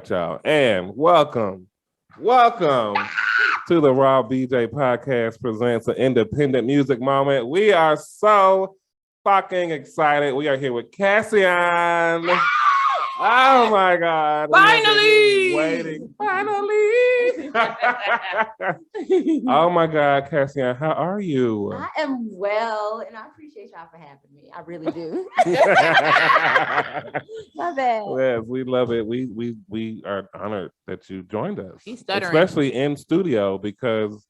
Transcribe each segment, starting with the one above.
right, y'all. And welcome to the Raw BJ Podcast presents an independent music moment. We are so fucking excited. We are here with CASSION. Oh my God. Finally! Waiting. Finally. Oh my God, CASSION, how are you? I am well, and I appreciate y'all for having me. I really do. My bad. Yes, we love it. We are honored that you joined us. He's stuttering. Especially in studio because,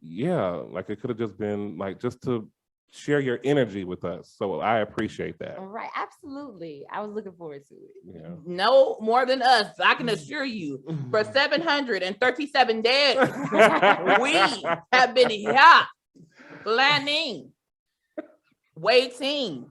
yeah, like it could have just been like just to share your energy with us. So I appreciate that. Right, absolutely. I was looking forward to it. Yeah. No more than us. I can assure you, for 737 days, we have been here planning, waiting,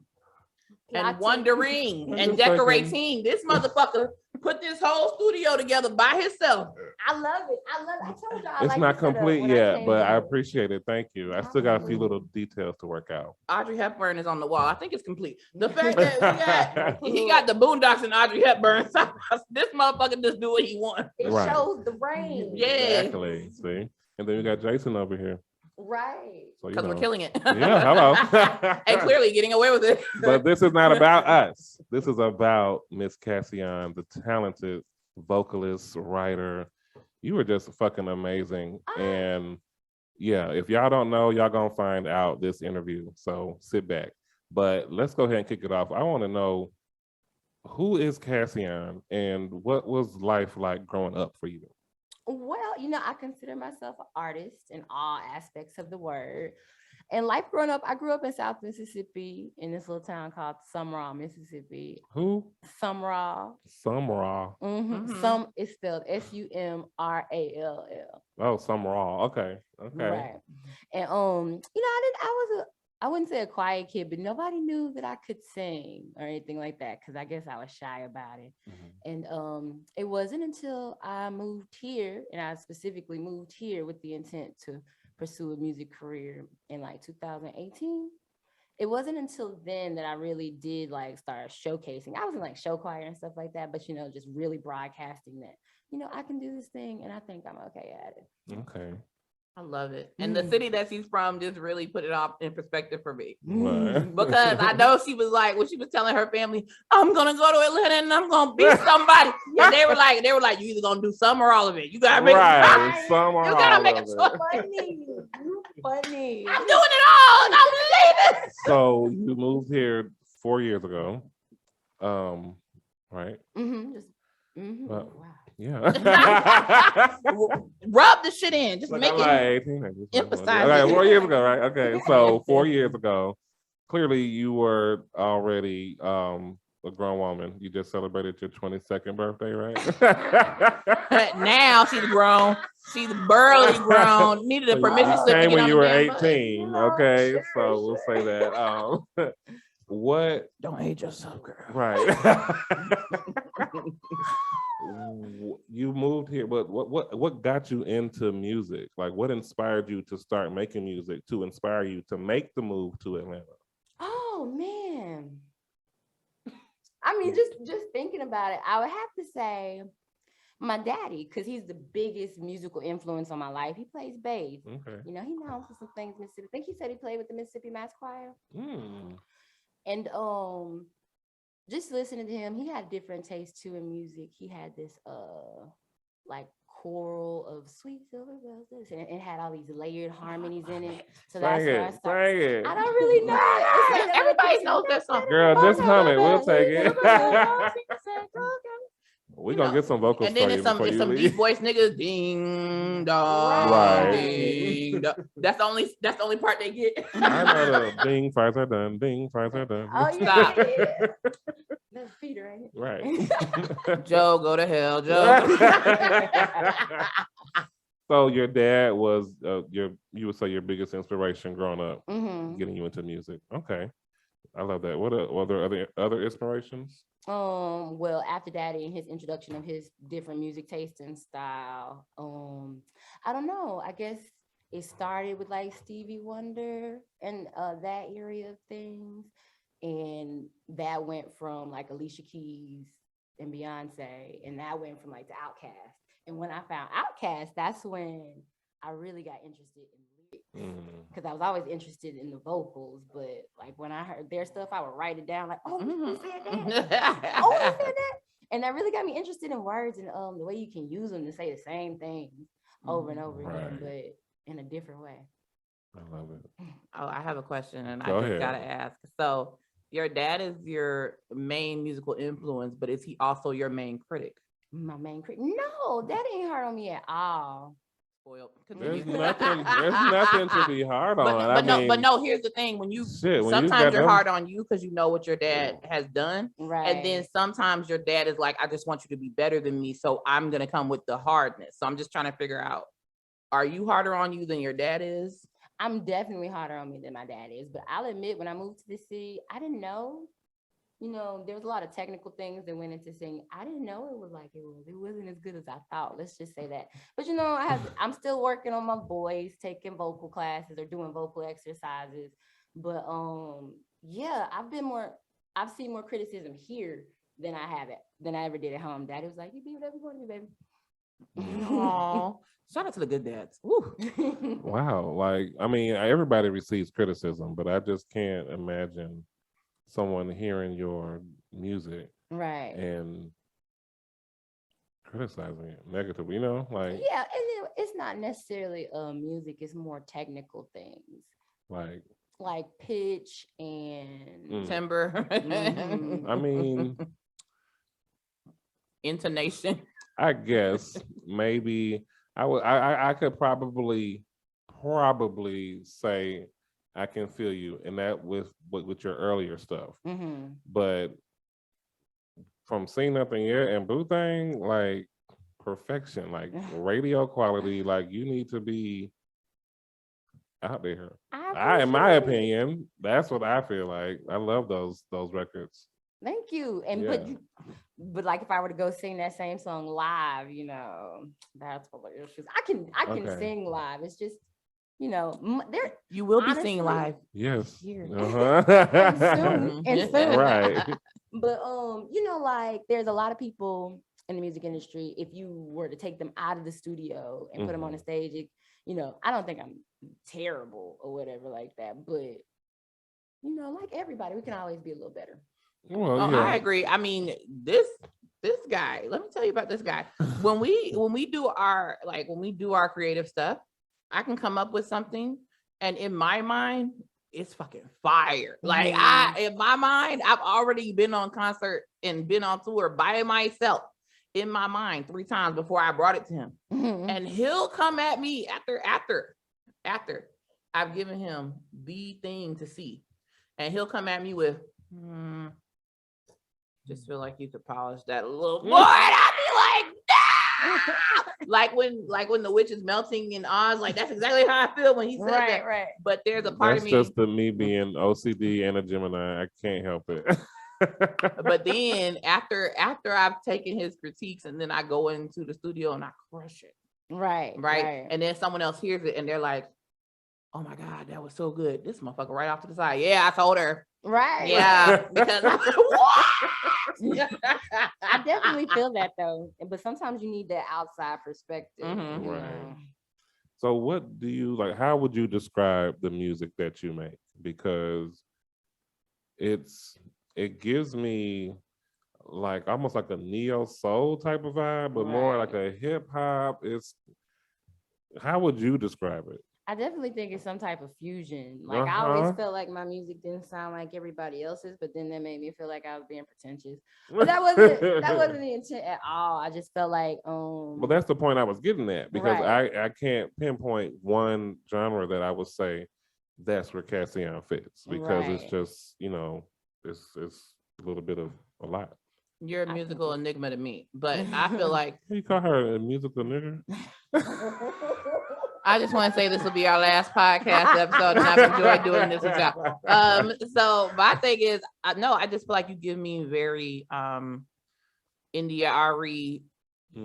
and wondering and decorating. This motherfucker put this whole studio together by himself. I love it. I told y'all. It's not complete yet, but I appreciate it. Thank you. I still got a few little details to work out. Audrey Hepburn is on the wall. I think it's complete. The fact that he got the Boondocks and Audrey Hepburn. This motherfucker just do what he wants. It shows the range. Yeah. Exactly. See? And then we got Jason over here. Right. Because we're killing it. Yeah, hello. And clearly getting away with it. But this is not about us. This is about Miss CASSION, the talented vocalist, writer. You were just fucking amazing. And yeah, if y'all don't know, y'all gonna find out this interview. So sit back. But let's go ahead and kick it off. I want to know, who is CASSION and what was life like growing up for you? Well, I consider myself an artist in all aspects of the word. And life growing up, I grew up in South Mississippi in this little town called Sumrall, Mississippi. Who? Sumrall. Sumrall. Some is spelled Sumrall. Oh, Sumrall. Okay. Right. And I wouldn't say a quiet kid, but nobody knew that I could sing or anything like that because I guess I was shy about it. And it wasn't until I moved here, and I specifically moved here with the intent to pursue a music career in like 2018. It wasn't until then that I really did like start showcasing. I was in like show choir and stuff like that, but just really broadcasting that, I can do this thing and I think I'm okay at it. Okay. I love it. And the city that she's from just really put it all in perspective for me. Right. Because I know she was like, when she was telling her family, I'm gonna go to Atlanta and I'm gonna beat somebody. And they were like, you either gonna do some or all of it. You gotta make right. Some or you gotta all make of a it. choice. Funny. I'm doing it all and I'm leaving. So you moved here 4 years ago. Right? Wow. Yeah. Rub the shit in. Just Look, make I'm it. like 18. Emphasize Okay, it. 4 years ago, right? Okay, so 4 years ago, clearly you were already a grown woman. You just celebrated your 22nd birthday, right? Now she's grown. She's burly grown. Needed a permission slip. Came when you were damn 18. bus. Okay, Sure, so we'll say that. What? Don't age yourself, girl. Right. You moved here, but what got you into music? Like, what inspired you to start making music, to inspire you to make the move to Atlanta? Oh man. I mean, just thinking about it, I would have to say my daddy, because he's the biggest musical influence on my life. He plays bass. Okay. He known for some things Mississippi. I think he said he played with the Mississippi Mass Choir. And just listening to him, he had different tastes too in music. He had this like choral of Sweet Silver Bells, and it had all these layered harmonies in it. So that's where I started. Sing it. I don't really know it. Everybody knows that song. Girl, just hum it. We'll take it. We're gonna get some vocals And then for you it's before you some leave. deep voice niggas. Ding dong. Right. Ding dong. That's the only part they get. I know the ding, fries are done. Ding, fries are done. Oh Stop. yeah. That's Peter, ain't it? Right. Joe, go to hell, Joe. So your dad was you would say your biggest inspiration growing up, getting you into music. Okay, I love that. What are other inspirations? Well, after Daddy and his introduction of his different music taste and style, I don't know. I guess it started with like Stevie Wonder and that area of things, and that went from like Alicia Keys and Beyonce, and that went from like to Outkast. And when I found Outkast, that's when I really got interested in lyrics, because I was always interested in the vocals. But like when I heard their stuff, I would write it down like, oh, he said that. Oh, he said that. And that really got me interested in words and the way you can use them to say the same thing over and over again, but in a different way. I love it. Oh, I have a question, and Go I just ahead. gotta ask. So, your dad is your main musical influence, but is he also your main critic? My main critic? No, that ain't hard on me at all. Spoiled. There's nothing to be hard on. But no. Here's the thing: when you sometimes you're hard on you because you know what your dad has done, right? And then sometimes your dad is like, "I just want you to be better than me, so I'm gonna come with the hardness." So I'm just trying to figure out: are you harder on you than your dad is? I'm definitely harder on me than my dad is, but I'll admit when I moved to the city, I didn't know. You know, there was a lot of technical things that went into singing. I didn't know it was like it was. It wasn't as good as I thought. Let's just say that. But you know, I'm still working on my voice, taking vocal classes or doing vocal exercises. But yeah, I've seen more criticism here than I ever did at home. Daddy was like, "You be whatever you want to be, baby." Oh, shout out to the good dads. Woo. Wow. Like, I mean, everybody receives criticism, but I just can't imagine someone hearing your music right and criticizing it negatively, you know, like yeah, and it's not necessarily music, it's more technical things like pitch and timbre. I mean, intonation. I guess maybe I could probably say I can feel you, and that with your earlier stuff. But from Seen Nothing Yet and Boo Thing, like perfection, like radio quality, like you need to be out there. In my opinion, that's what I feel like. I love those records. Thank you. And Yeah. but like if I were to go sing that same song live, you know, that's hilarious. I can sing live. It's just, you know, you will be singing live. Yes. Here. Uh-huh. and soon. Right. But you know, like there's a lot of people in the music industry. If you were to take them out of the studio and put them on the stage, you know, I don't think I'm terrible or whatever like that. But you know, like everybody, we can always be a little better. Well, yeah. I agree. I mean, this guy, let me tell you about this guy. When we do our creative stuff, I can come up with something, and in my mind, it's fucking fire. Like in my mind, I've already been on concert and been on tour by myself in my mind 3 times before I brought it to him. And he'll come at me after I've given him the thing to see. And he'll come at me with, just feel like you could polish that a little more. And I'll be like, no! like when the witch is melting in Oz, like that's exactly how I feel when he said that. Right. But there's a part of me. That's just me being OCD and a Gemini. I can't help it. But then after I've taken his critiques and then I go into the studio and I crush it. Right. And then someone else hears it and they're like, oh my God, that was so good. This motherfucker right off to the side. Yeah, I told her. Right. Yeah. Because I definitely feel that though. But sometimes you need that outside perspective. Right. So what do you like? How would you describe the music that you make? Because it gives me like almost like a neo soul type of vibe, but more like a hip hop. How would you describe it? I definitely think it's some type of fusion. Like I always felt like my music didn't sound like everybody else's, but then that made me feel like I was being pretentious. But that wasn't the intent at all. I just felt like well, that's the point I was getting at, because I can't pinpoint one genre that I would say that's where CASSIEON fits, because it's just, you know, it's a little bit of a lot. You're a musical enigma to me, but I feel like you call her a musical nigga. I just want to say this will be our last podcast episode, and I've enjoyed doing this with y'all. So my thing is, I just feel like you give me very India Ari /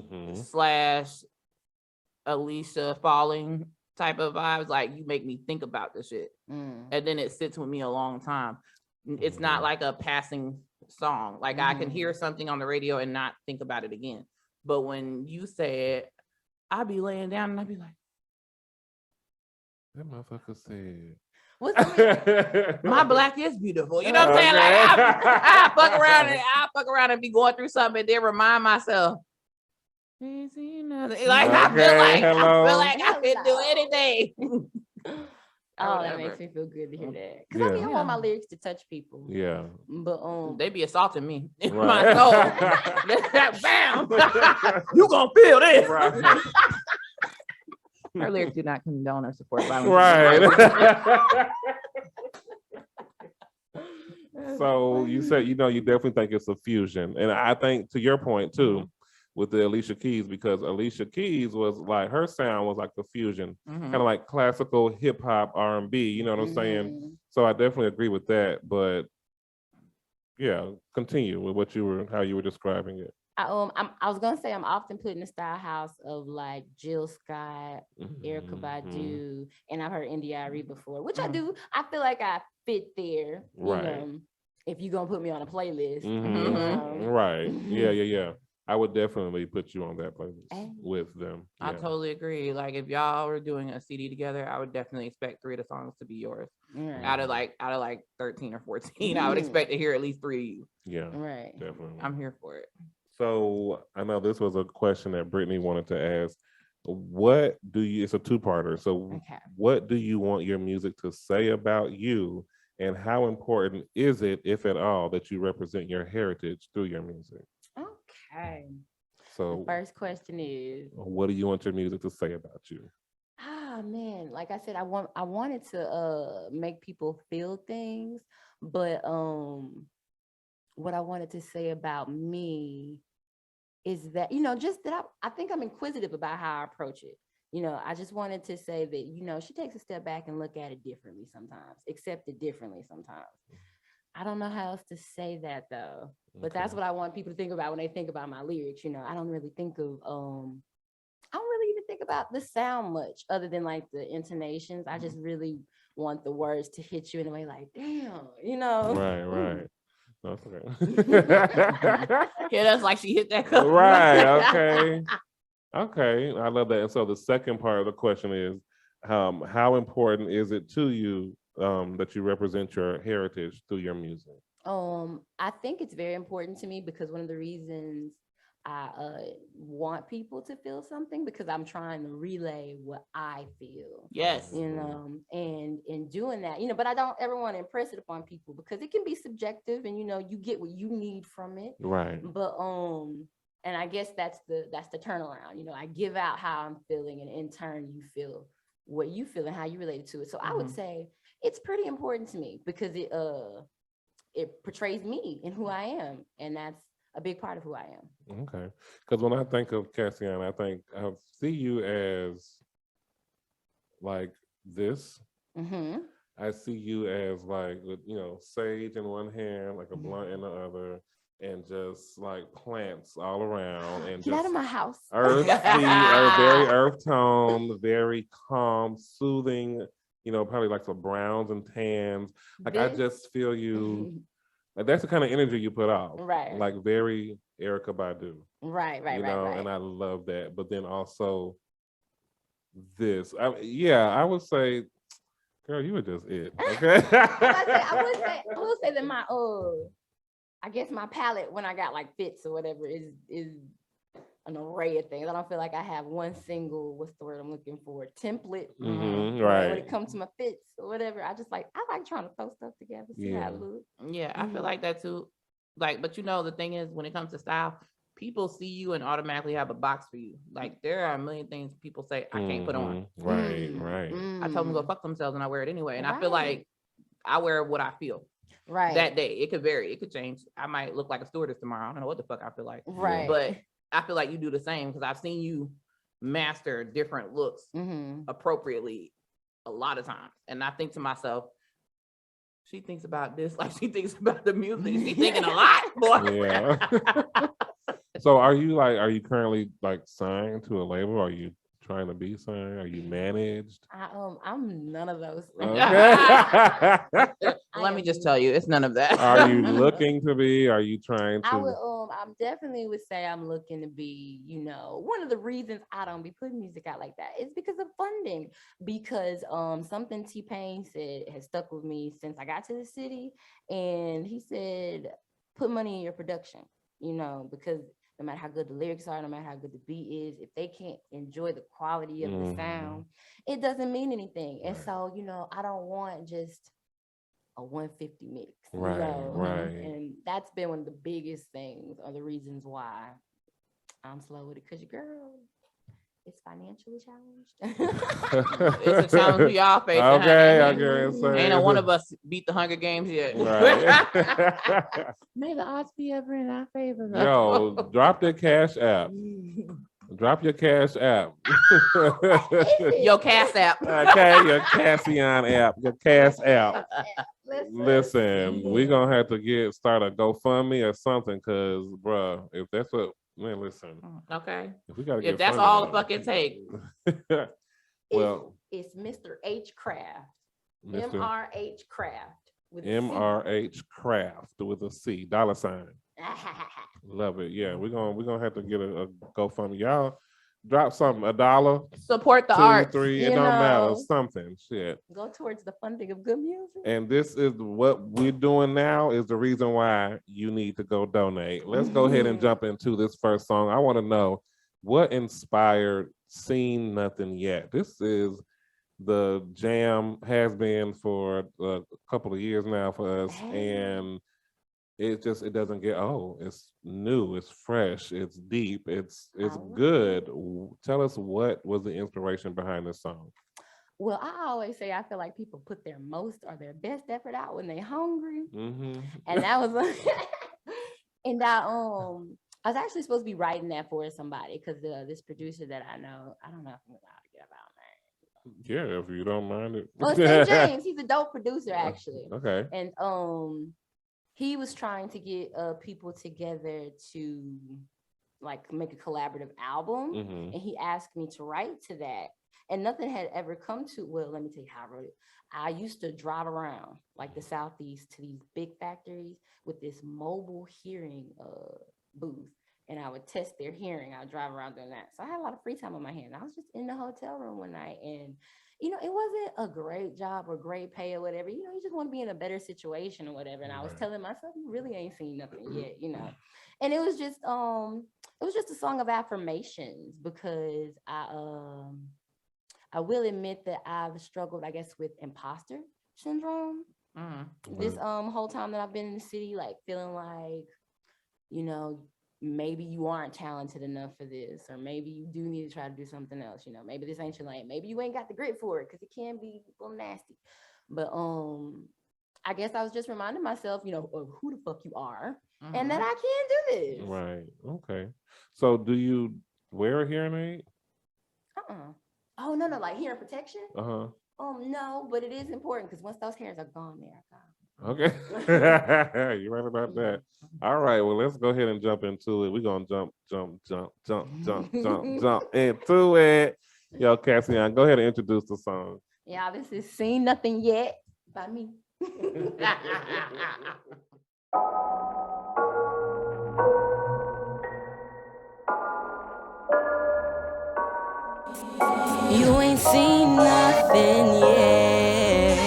Alicia Falling type of vibes. Like you make me think about this shit, and then it sits with me a long time. It's not like a passing song. Like I can hear something on the radio and not think about it again. But when you said, I'd be laying down and I'd be like, that motherfucker said. My black is beautiful. You know what I'm saying? Like I fuck around and be going through something and then remind myself. Like I feel like I could do anything. Oh, that makes me feel good to hear that. Because I mean, I want my lyrics to touch people. Yeah. But they be assaulting me in Right. my soul. Bam! You gonna feel this. Right. Our lyrics do not condone or support violence. Right. So you said, you definitely think it's a fusion. And I think to your point too, with the Alicia Keys, because Alicia Keys was like, her sound was like a fusion, kind of like classical hip hop R&B, you know what I'm saying? So I definitely agree with that. But yeah, continue with how you were describing it. I was gonna say I'm often put in the style house of like Jill Scott, Erykah Badu, and I've heard India.Arie before, which I do. I feel like I fit there. Right. If you're gonna put me on a playlist. Right. Yeah. I would definitely put you on that playlist with them. Yeah. I totally agree. Like if y'all were doing a CD together, I would definitely expect 3 of the songs to be yours. Right. Out of like 13 or 14, I would expect to hear at least 3 of you. Yeah. Right. Definitely. I'm here for it. So I know this was a question that Brittany wanted to ask. It's a two-parter. So what do you want your music to say about you? And how important is it, if at all, that you represent your heritage through your music? Okay. So the first question is, what do you want your music to say about you? Man, like I said, I wanted to make people feel things, but what I wanted to say about me is that, just that I think I'm inquisitive about how I approach it. I just wanted to say that, she takes a step back and look at it differently sometimes, accept it differently sometimes. I don't know how else to say that though, but that's what I want people to think about when they think about my lyrics. I don't really think of, I don't really even think about the sound much other than like the intonations. I just really want the words to hit you in a way like, damn, Right. That's okay. Yeah, that's like she hit that cup. Right, okay. I love that. And so the second part of the question is, how important is it to you that you represent your heritage through your music? I think it's very important to me because one of the reasons I want people to feel something, because I'm trying to relay what I feel. Yes. And in doing that, but I don't ever want to impress it upon people because it can be subjective and you get what you need from it. Right. But and I guess that's the turnaround. I give out how I'm feeling, and in turn you feel what you feel and how you relate to it. So I would say it's pretty important to me because it portrays me and who I am, and that's a big part of who I am. Okay. Because when I think of CASSIEON, I see you as like this. I see you as like, sage in one hand, like a blunt in the other, and just like plants all around. And get out of my house. Earthy, very earth tone, very calm, soothing, probably like some browns and tans. Like I just feel you. Like that's the kind of energy you put out, right? Like very Erykah Badu, right. And I love that. But then also this, I would say, girl, you were just it. Okay. I will say that my I guess my palette when I got like fits or whatever is an array of things. I don't feel like I have one single, what's the word I'm looking for, template. Right. When it comes to my fits or whatever, I like trying to throw stuff together, see how it looks. Yeah, I feel like that too. Like, but the thing is, when it comes to style, people see you and automatically have a box for you. Like, there are a million things people say I can't put on. Right. I told them to go fuck themselves and I wear it anyway. And I feel like I wear what I feel. Right. That day. It could vary. It could change. I might look like a stewardess tomorrow. I don't know what the fuck I feel like. Right. But I feel like you do the same because I've seen you master different looks appropriately a lot of times. And I think to myself, she thinks about this like she thinks about the music. She's thinking a lot, boy. Yeah. So are you currently like signed to a label? Are you trying to be signed? Are you managed? I'm none of those. Okay. Let me just tell you, it's none of that. Are you looking to be? Are you trying to? I'm definitely would say I'm looking to be, one of the reasons I don't be putting music out like that is because of funding. Because something T-Pain said has stuck with me since I got to the city. And he said, put money in your production, because no matter how good the lyrics are, no matter how good the beat is, if they can't enjoy the quality of the sound, it doesn't mean anything. And so, I don't want just a 150 mix, right. And that's been one of the biggest things or the reasons why I'm slow with it, because your girl is financially challenged. It's a challenge we all face. Okay, I guess. Ain't no one of us beat the Hunger Games yet. Right. May the odds be ever in our favor. Yo, drop the Cash App. Drop your Cash App. Your Cass App. Okay, your CASSION app, your Cash App. Listen, we're gonna have to start a GoFundMe or something, because, bruh, if that's what, man, listen. Okay. If that's all the fucking take. Well, it's Mr. H Craft. Mr. MRH Craft. MRH Craft with a C, $. Love it. Yeah, we're gonna have to get a GoFundMe. Y'all drop something, $1. Support the $2, arts. $3, it don't matter. Something. Shit. Go towards the funding of good music. And this is what we're doing now is the reason why you need to go donate. Let's go ahead and jump into this first song. I want to know what inspired Seen Nothing Yet. This is the jam, has been for a couple of years now for us, and it doesn't get old. It's new, it's fresh, it's deep, it's good. Tell us, what was the inspiration behind this song? Well, I always say I feel like people put their most or their best effort out when they're hungry. And that was and I was actually supposed to be writing that for somebody, because this producer that I know, I don't know if I'm allowed to get about name. Yeah, if you don't mind it. Oh, it's James. He's a dope producer, actually. Okay. And he was trying to get people together to like make a collaborative album, and he asked me to write to that. And nothing had ever come to. Well, let me tell you how I wrote it. I used to drive around like the Southeast to these big factories with this mobile hearing booth, and I would test their hearing. I would drive around doing that. So I had a lot of free time on my hand. I was just in the hotel room one night, and it wasn't a great job or great pay or whatever. You just want to be in a better situation or whatever. And I was telling myself, you really ain't seen nothing yet, And it was just a song of affirmations, because I will admit that I've struggled, I guess, with imposter syndrome. This whole time that I've been in the city, like feeling like, maybe you aren't talented enough for this, or maybe you do need to try to do something else. Maybe this ain't your lane. Maybe you ain't got the grit for it, because it can be a little nasty. But I guess I was just reminding myself, of who the fuck you are, and that I can do this. Right. Okay. So do you wear a hearing aid? Oh, no, like hearing protection? No, but it is important, because once those hairs are gone, they're gone. Okay. You're right about that. All right, well, let's go ahead and jump into it. We're gonna jump into it. Yo, CASSION, go ahead and introduce the song. Yeah, this is Seen Nothing Yet by me. You ain't seen nothing yet,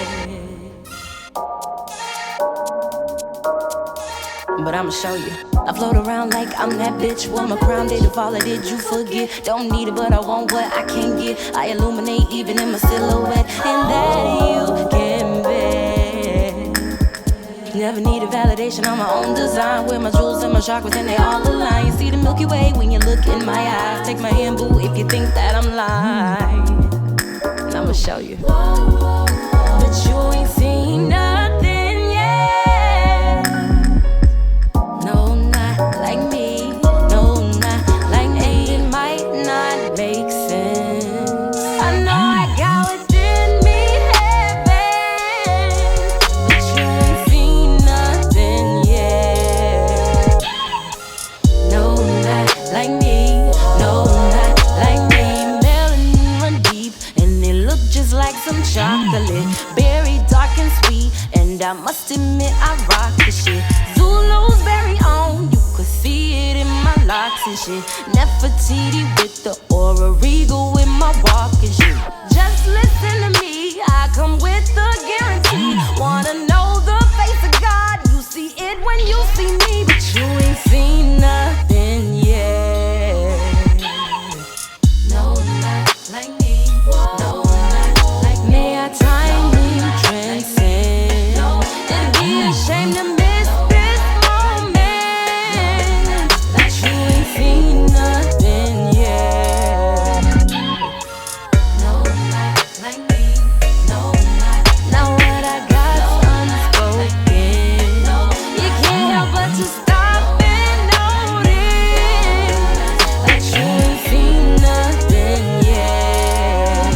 but I'ma show you. I float around like I'm that bitch. Wore my crown, did it fall, or did you forget? Don't need it, but I want what I can get. I illuminate even in my silhouette, and that you can bet. Never needed validation on my own design. With my jewels and my chakras, and they all align. You see the Milky Way when you look in my eyes. Take my hand, boo, if you think that I'm lying. And I'ma show you that you ain't seen nothing yet. No, not like me. No, not like me. It might not make sense. I know I got within me heaven, but you ain't seen nothing yet. No, not like me. No, not like me. Melanin run deep, and it look just like some chocolate. Berry dark and sweet, admit I rock the shit. Zulu's very own, you could see it in my locks and shit. Nefertiti with the aura, regal with my walk and shit. Just listen to me, I come with the guarantee. Wanna know the face of God, you see it when you see me, but you ain't seen nothing yet. No, not like me. No, not like me. May I timely transcend and be ashamed to miss this moment, but you ain't seen nothing yet. No, not like me. No, not. Now what I got's unspoken. You can't help but to stop and notice that you ain't seen nothing yet.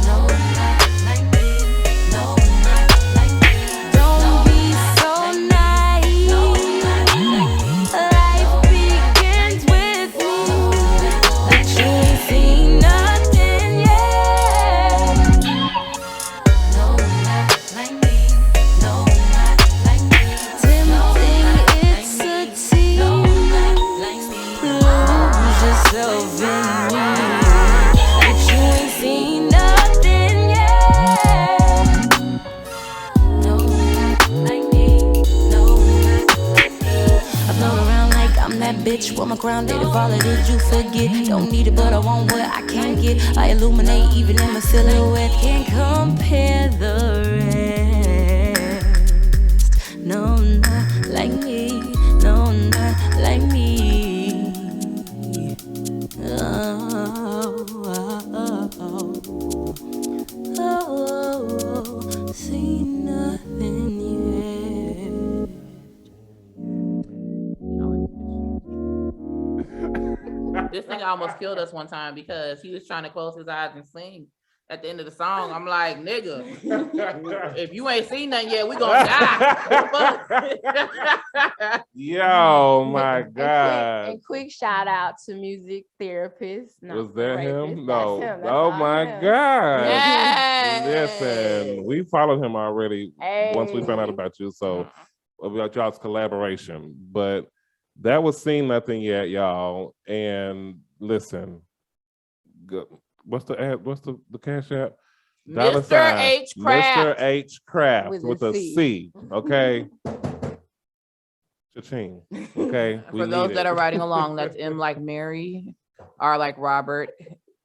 No, not like me. No, not like me. Don't be so naive. Life begins with me. That you ain't seen nothing yet. No, not like me. No, not like me. Tempting, it's a tease. Lose yourself in me. That you ain't seen nothing yet. No, not like me. No, not like me. I float around like I'm that bitch. What my crown did, if all I did you forget. Don't need it, but I want what I can't get. I illuminate even in my silhouette. Can't compare the rest. No, not like me. No, not like me. See nothing yet. This nigga almost killed us one time because he was trying to close his eyes and sing at the end of the song. I'm like, nigga, if you ain't seen nothing yet, we gonna die. Yo, my God. And quick shout out to music therapist. Was that him? That's No. him. That's Oh all my him. God. Yes. Listen, we followed him already once we found out Hey. about you. So about y'all's collaboration. But that was Seen Nothing Yet, y'all. And listen, what's the ad? What's the cash app? Dollar Mr. sign, H. Craft. Mr. H. Craft With with a a C. C. Okay. Cha-ching. Okay. We For those need that it. are riding along, that's M like Mary, R like Robert,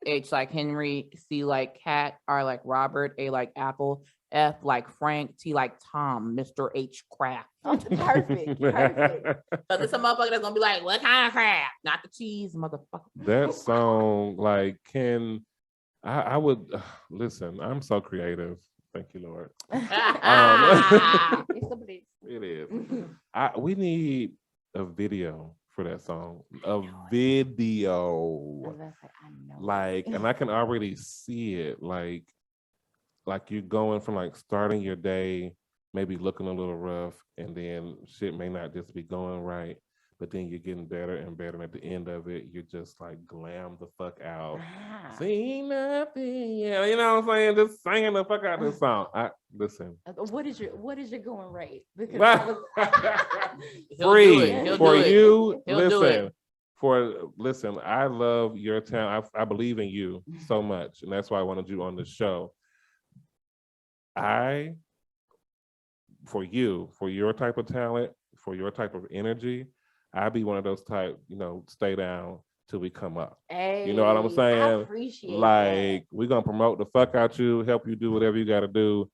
H like Henry, C like Cat, R like Robert, A like Apple, F like Frank, T like Tom, Mr. H. Craft. Perfect. Perfect. So this a motherfucker that's gonna be like, what kind of crap? Not the cheese, motherfucker. That song, like, I would listen. I'm so creative. Thank you, Lord. It's a bliss. It is. We need a video for that song. A video, I know. like, and I can already see it. Like you're going from like starting your day, maybe looking a little rough, and then shit may not just be going right. But then you're getting better and better. And at the end of it, you're just like glam the fuck out. See nothing. Yeah, you know what I'm saying? Just singing the fuck out of this song. Listen. What is your going rate? Because I was, Free He'll for do it. you. He'll do it. Listen, I love your talent. I believe in you so much. And that's why I wanted you on the show. For your type of talent, for your type of energy, I'd be one of those type, stay down till we come up. hey, You know what I'm saying? I appreciate Like, we're gonna promote the fuck out you, help you do whatever you gotta do,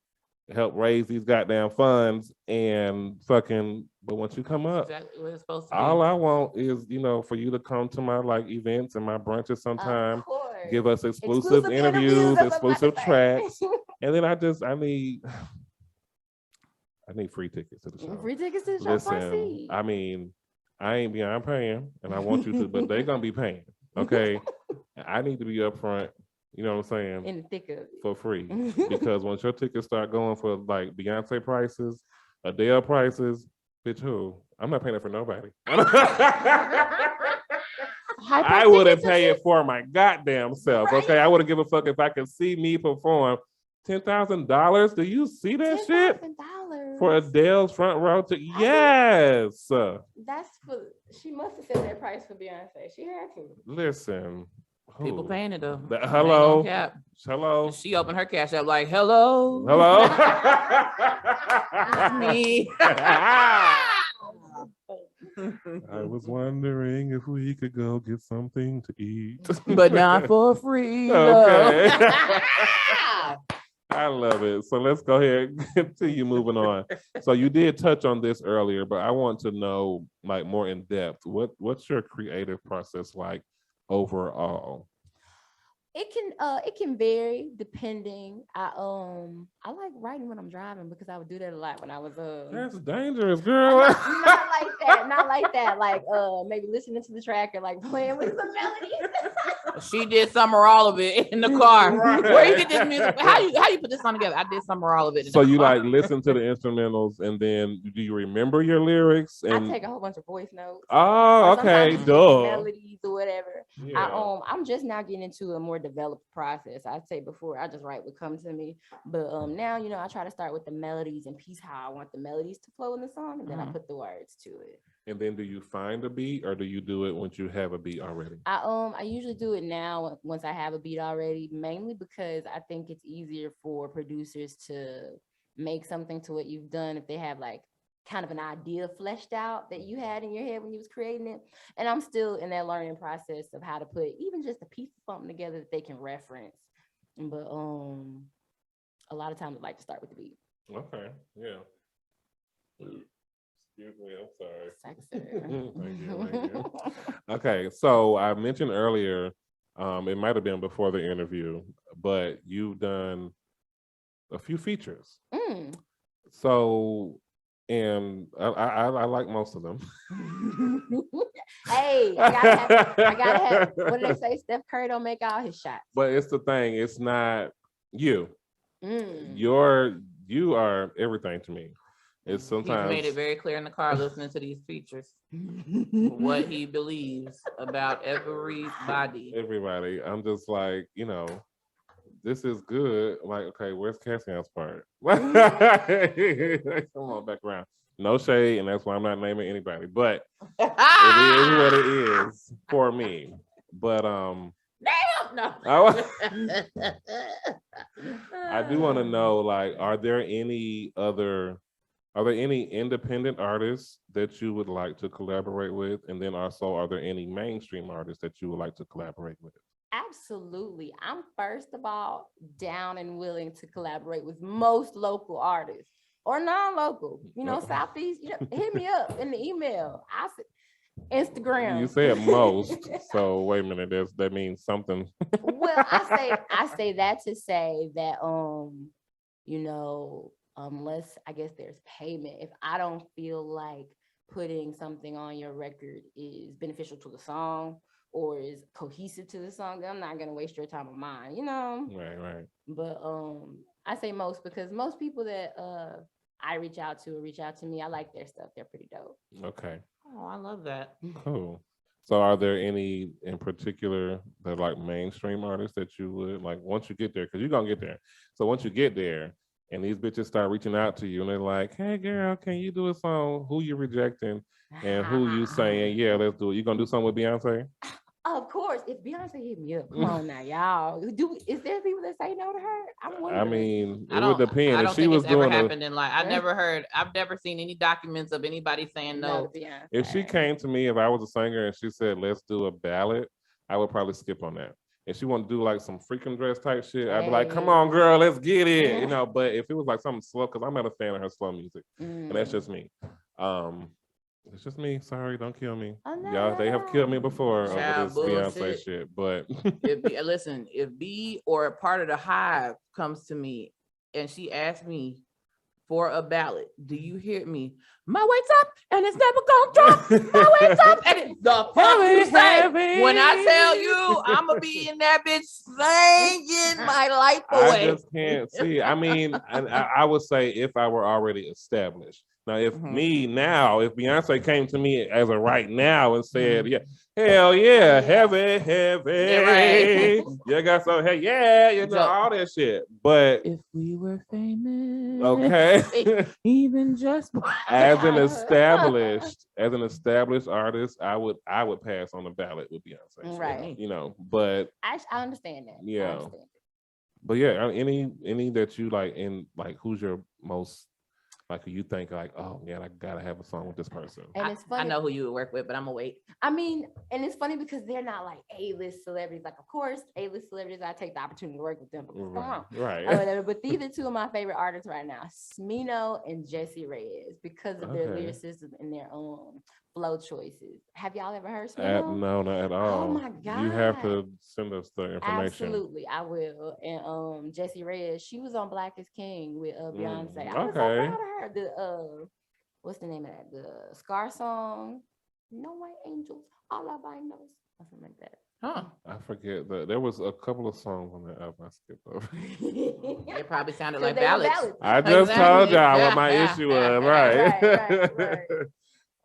help raise these goddamn funds, and but once you come up, Exactly what it's supposed to be. all I want is, for you to come to my like events and my brunches that. sometime, Of course. give us exclusive interviews, that's what I'm exclusive about to tracks, say. and then I need free tickets to the show. Free tickets to the show. Listen, Proceed. I mean, I ain't beyond paying, and I want you to, but they're gonna be paying. Okay, I need to be up front. You know what I'm saying? In the thick of it. For free, because once your tickets start going for like Beyonce prices, Adele prices, bitch, who? I'm not paying it for nobody. I wouldn't pay it for my goddamn self. Right. Okay, I wouldn't give a fuck if I could see me perform. $10,000? Do you see that shit? $10,000. For Adele's front row to yes. That's for. She must have said that price for Beyonce. She had to. Listen. People who? paying it though. Hello. Ain't no cap. Hello. She opened her cash app like, hello. Hello. Me. I was wondering if we could go get something to eat. But not for free. Okay. though. I love it. So let's go ahead and continue moving on. So you did touch on this earlier, but I want to know like more in depth. What's your creative process like overall? It can vary depending. I like writing when I'm driving because I would do that a lot when I was That's dangerous, girl. not like that. Like maybe listening to the track or like playing with some melodies. She did some or all of it in the car. Right. Where you get this music? How you put this on together? I did some or all of it. In So the you car. like listen to the instrumentals and then do you remember your lyrics? I And take a whole bunch of voice notes. oh, Or okay, sometimes it's just duh. melodies or whatever. Yeah. I'm just now getting into a more developed process. I'd say before I just write what comes to me, but now I try to start with the melodies and piece how I want the melodies to flow in the song, and then I put the words to it. And then do you find a beat or do you do it once you have a beat already? I usually do it now once I have a beat already, mainly because I think it's easier for producers to make something to what you've done if they have like kind of an idea fleshed out that you had in your head when you was creating it. And I'm still in that learning process of how to put even just a piece of something together that they can reference. But a lot of times I like to start with the beat. Okay, yeah. Excuse me, I'm sorry. Sexy. Thank you. Okay, so I mentioned earlier, it might have been before the interview, but you've done a few features. So, and I like most of them. Hey, I gotta have. What do they say? Steph Curry don't make all his shots. But it's the thing. It's not you. Mm. You are everything to me. It's He's sometimes made it very clear in the car listening to these features what he believes about everybody. Everybody. I'm just like, this is good. Like, okay, where's Cassion's part? Come on, back around. No shade, and that's why I'm not naming anybody. But it is what it is for me. But Damn, no. I do want to know, like, are there any independent artists that you would like to collaborate with? And then also, are there any mainstream artists that you would like to collaborate with? Absolutely. I'm first of all down and willing to collaborate with most local artists or non-local, Southeast, hit me up in the email. I said Instagram. You said most, so wait a minute, that means something. Well, I say that to say that unless I guess there's payment, if I don't feel like putting something on your record is beneficial to the song or is cohesive to the song, then I'm not gonna waste your time or mine, Right. But I say most because most people that I reach out to me, I like their stuff. They're pretty dope. Okay. Oh, I love that. Cool. So are there any in particular that like mainstream artists that you would like once you get there? Because you're gonna get there. So once you get there and these bitches start reaching out to you and they're like, hey girl, can you do a song? Who you rejecting and who you saying, yeah, let's do it. You gonna do something with Beyonce? Of course, if Beyonce hit me up, come on now, y'all. Is there people that say no to her? I'm wondering. I mean, it I would don't depend. I If don't she think was it's ever doing happened in life. I've never seen any documents of anybody saying no. to Beyonce. if she came to me, if I was a singer and she said, let's do a ballad, I would probably skip on that. If she wanted to do like some freaking dress type shit, I'd be like, come on, girl, let's get it. But if it was like something slow, because I'm not a fan of her slow music. And that's just me. It's just me. Sorry, don't kill me. Oh, no, Y'all, they have killed me before Child over this Beyonce bullshit. shit. But If B or a part of the Hive comes to me and she asks me for a ballad, do you hear me? My weight's up and it's never gonna drop. My weight's up and it's the fuck you say. When I tell you, I'm gonna be in that bitch singing my life away. I just can't see. I mean, I would say if I were already established. Now, if Mhm. if Beyonce came to me as a right now and said, yeah, hell yeah, heavy, heavy, Yeah, right. you got some, hey, yeah, you know, So- all that shit. But If we were famous, okay, even just as an established artist, I would pass on the ballot with Beyonce. So, Right. you know, but I understand that. I Yeah. understand it. but yeah, any that you like who's your most like who you think like, oh yeah, I gotta have a song with this person. And it's funny. I know who you would work with, but I'm gonna wait. I mean, and it's funny because they're not like A-list celebrities. Like, of course, A-list celebrities, I take the opportunity to work with them. Come on. Right. Or whatever. But these are two of my favorite artists right now, Smino and Jessie Reyes, because of their Okay. lyricism and their flow choices. Have y'all ever heard Smino? No, not at all. Oh my You have God. to send us the information. Absolutely, I will. And Jessie Reyes, she was on Black is King with Beyonce. I was so okay. proud of her. The what's the name of that? The Scar song, No White Angels, All I Buy Knows, something like that. Huh? I forget that there was a couple of songs on that album I skipped over. It probably sounded 'Cause like they were ballads. ballads. I just told Exactly. y'all what my issue was. Right.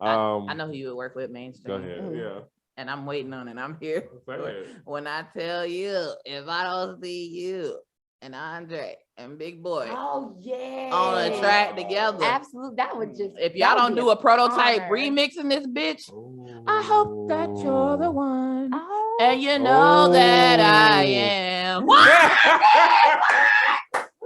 Right. I know who you would work with, mainstream. Go ahead. Mhm. Yeah. And I'm waiting on it. I'm here. Say it. When I tell you, if I don't see you and Andre and Big Boy Oh yeah. on a track together, Absolutely. That would just. if that y'all would don't be do a prototype honor. remix in this bitch, I hope that you're the one. Oh. And you know that I am.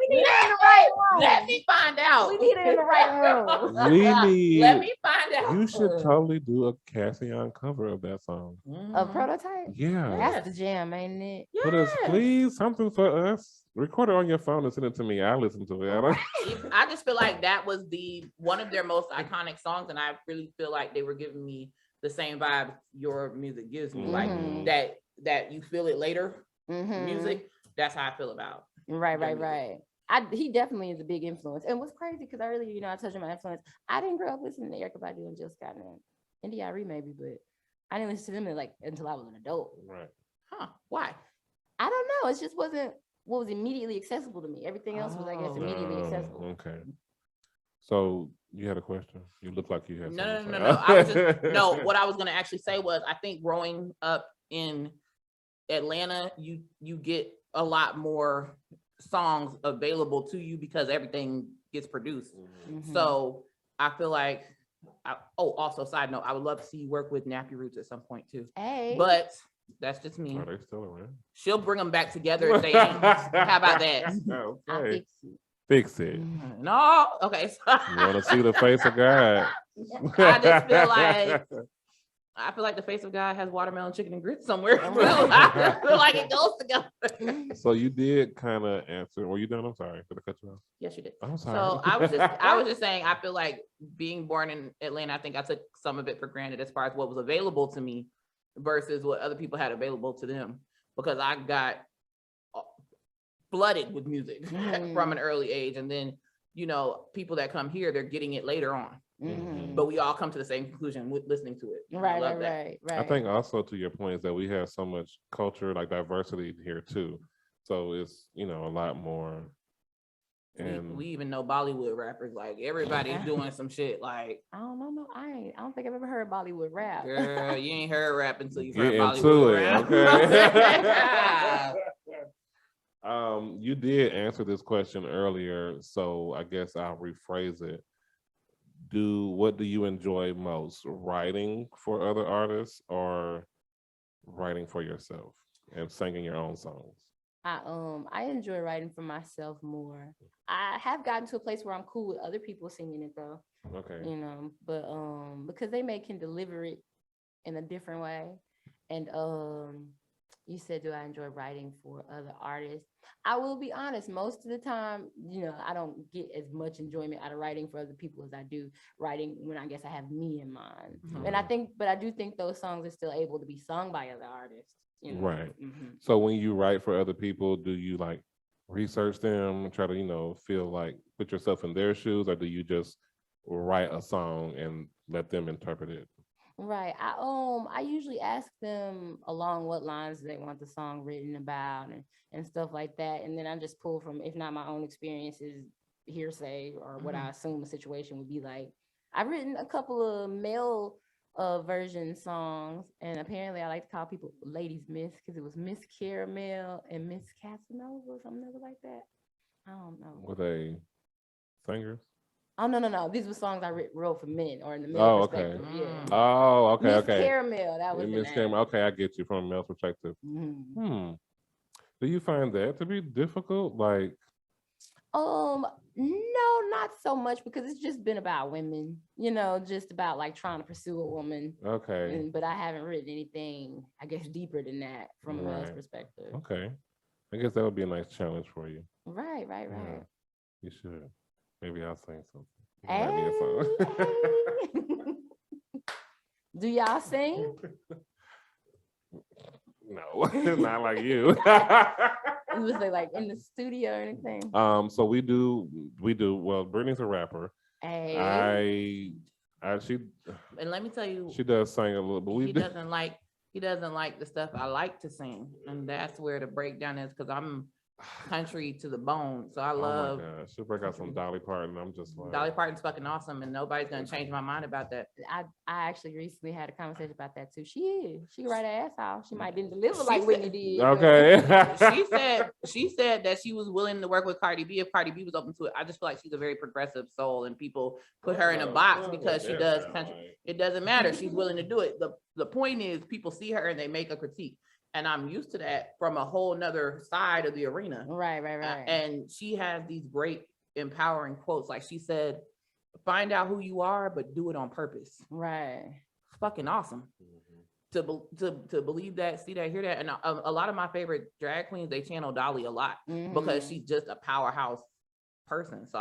We need it in the right room. Let me find out. We need it in the right room. We need. Let me find out. You should totally do a Cassion cover of that song. A prototype? Yeah. That's the jam, ain't it? Put us, please, something for us. Record it on your phone and send it to me. I'll listen to it. I just feel like that was one of their most iconic songs, and I really feel like they were giving me the same vibe your music gives me, like Mhm. that you feel it later Mhm. music. That's how I feel about. Right. He definitely is a big influence. And what's crazy, because earlier, I touched on my influence. I didn't grow up listening to Erykah Badu and Jill Scott and NDRE maybe, but I didn't listen to them until I was an adult. Right. Huh? Why? I don't know. It just wasn't what was immediately accessible to me. Everything else was, I guess, immediately accessible. Okay. So you had a question? You look like you had No. something to say. I was just, no, what I was gonna actually say was I think growing up in Atlanta, you get a lot more songs available to you because everything gets produced. Mhm. So I feel like also side note, I would love to see you work with Nappy Roots at some point too. Hey. But that's just me. Are they still around? She'll bring them back together if they ain't. How about that? I'll Okay. fix it. Fix it. No, okay. You want to see the face of God? I just feel like the face of God has watermelon, chicken, and grits somewhere. So I feel like it goes together. So you did kind of answer. Were you done? I'm sorry. Did I cut you off? Yes, you did. I'm sorry. So I was just saying, I feel like being born in Atlanta, I think I took some of it for granted as far as what was available to me versus what other people had available to them, because I got flooded with music from an early age. And then, people that come here, they're getting it later on. Mhm. But we all come to the same conclusion with listening to it. And I Right. love that. I think also to your point is that we have so much culture, like diversity here too. So it's, a lot more. And We even know Bollywood rappers, like everybody's doing some shit. Like, I don't know. I don't think I've ever heard Bollywood rap. girl, you ain't heard rap until you get heard into Bollywood it, rap. okay? You did answer this question earlier, so I guess I'll rephrase it. What do you enjoy most, writing for other artists or writing for yourself and singing your own songs? I enjoy writing for myself more. I have gotten to a place where I'm cool with other people singing it though. Okay. But because they can deliver it in a different way. And you said, do I enjoy writing for other artists? I will be honest, most of the time, I don't get as much enjoyment out of writing for other people as I do writing when I guess I have me in mind. And I do think those songs are still able to be sung by other artists. Right. Mm-hmm. So when you write for other people, do you like research them and try to, feel like put yourself in their shoes, or do you just write a song and let them interpret it? Right. I usually ask them along what lines they want the song written about and stuff like that. And then I just pull from, if not my own experiences, hearsay, or what I assume the situation would be like I've written a couple of male version songs, and apparently I like to call people ladies Miss because it was Miss Caramel and Miss Casanova or something like that. I don't know. Were they singers? Oh no! These were songs I wrote for men or in the male Oh, okay. perspective. Yeah. Oh, okay, Miss okay. Caramel, that was the Miss name. Caramel. Okay, I get you from a male perspective. Mhm. Do you find that to be difficult? Like, No, not so much because it's just been about women, just about like trying to pursue a woman. okay, But I haven't written anything, I guess, deeper than that from a male's Right. perspective. okay. I guess that would be a nice challenge for you. Right. Yeah, you should. Maybe I'll sing something. Write me a song. Hey. Do y'all sing? No, not like you. Was they like in the studio or anything? So we do. Well, Brittany's a rapper. Hey. She And let me tell you, she does sing a little, but he doesn't like the stuff I like to sing, and that's where the breakdown is because I'm country to the bone. So I love Oh my God, she'll break out some Dolly Parton. I'm just like, Dolly Parton's fucking awesome, and nobody's gonna change my mind about that. I actually recently had a conversation about that too. She can write her ass off. She might didn't deliver like Whitney did. Okay. She said that she was willing to work with Cardi B if Cardi B was open to it. I just feel like she's a very progressive soul, and people put her in a box because she does country. It doesn't matter. She's willing to do it. The point is, people see her and they make a critique. And I'm used to that from a whole nother side of the arena. Right. And she has these great empowering quotes. Like she said, find out who you are, but do it on purpose. Right. Fucking awesome. To believe that, see that, hear that. And a lot of my favorite drag queens, they channel Dolly a lot because she's just a powerhouse person. So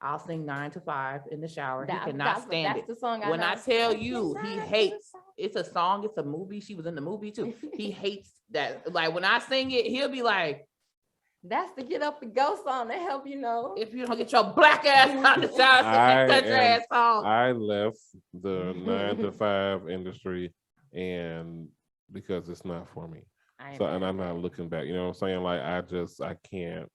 I'll sing 9 to 5 in the shower. He cannot stand it. The song when I tell you, he hates. It's a song. It's a movie. She was in the movie too. He hates that. Like when I sing it, he'll be like, "That's the get up and go song to help you know. If you don't get your black ass out the shower, sing that country ass song." I left the 9 to 5 industry, and because it's not for me. So, and I'm not looking back. You know what I'm saying? Like I can't.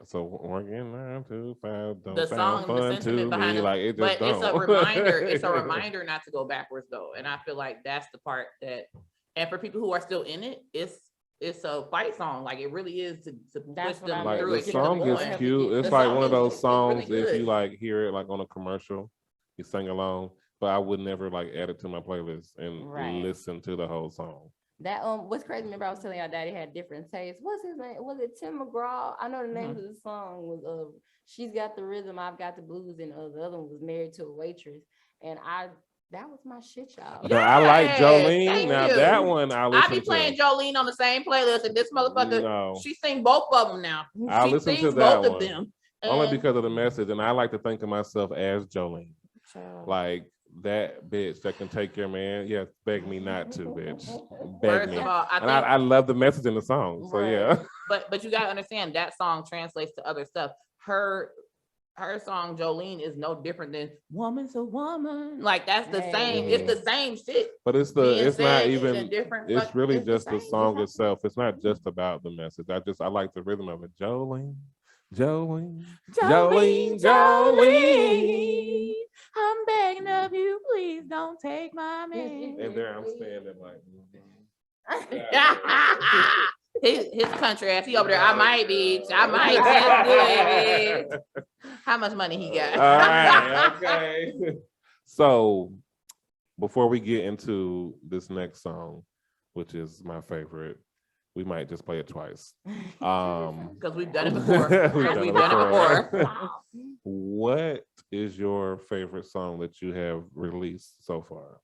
So working 9 to 5 don't the sound song, the fun sentiment to behind me. it, Like it just but don't. it's a reminder. It's a reminder not to go backwards though, and I feel like that's the part that. And for people who are still in it, it's a fight song. Like it really is to push them like through the it. song is cute. It's like one of those songs really if you good. like hear it like on a commercial, you sing along. But I would never like add it to my playlist and listen to the whole song. That what's crazy, remember I was telling y'all daddy had different tastes. What's his name? Was it Tim McGraw? I know the name of the song was She's Got the Rhythm, I've Got the Blues, and the other one was Married to a Waitress. And that was my shit, y'all. Now, I like Jolene. Thank Now you. that one I be playing Jolene on the same playlist, and this motherfucker, No. she sing both of them now. I She listen to sings that both one. of them. only And- because of the message, and I like to think of myself as Jolene. Like that bitch that can take your man. Yeah, beg me not to, bitch. Beg First me. of all, I love the message in the song. So yeah. But you gotta understand that song translates to other stuff. Her song Jolene is no different than Woman's a Woman. Like that's the same. It's the same shit. But it's not even. Different. It's really just the song It's itself. It's not just about the message. I like the rhythm of it. Jolene, Jolene, Jolene, Jolene. I'm begging of you, please don't take my man. And there I'm standing like. his country ass, he over there. I might be. I might just do it. How much money he got? All right, okay. So before we get into this next song, which is my favorite, we might just play it twice. Because we've done it before. We've done it before. What is your favorite song that you have released so far?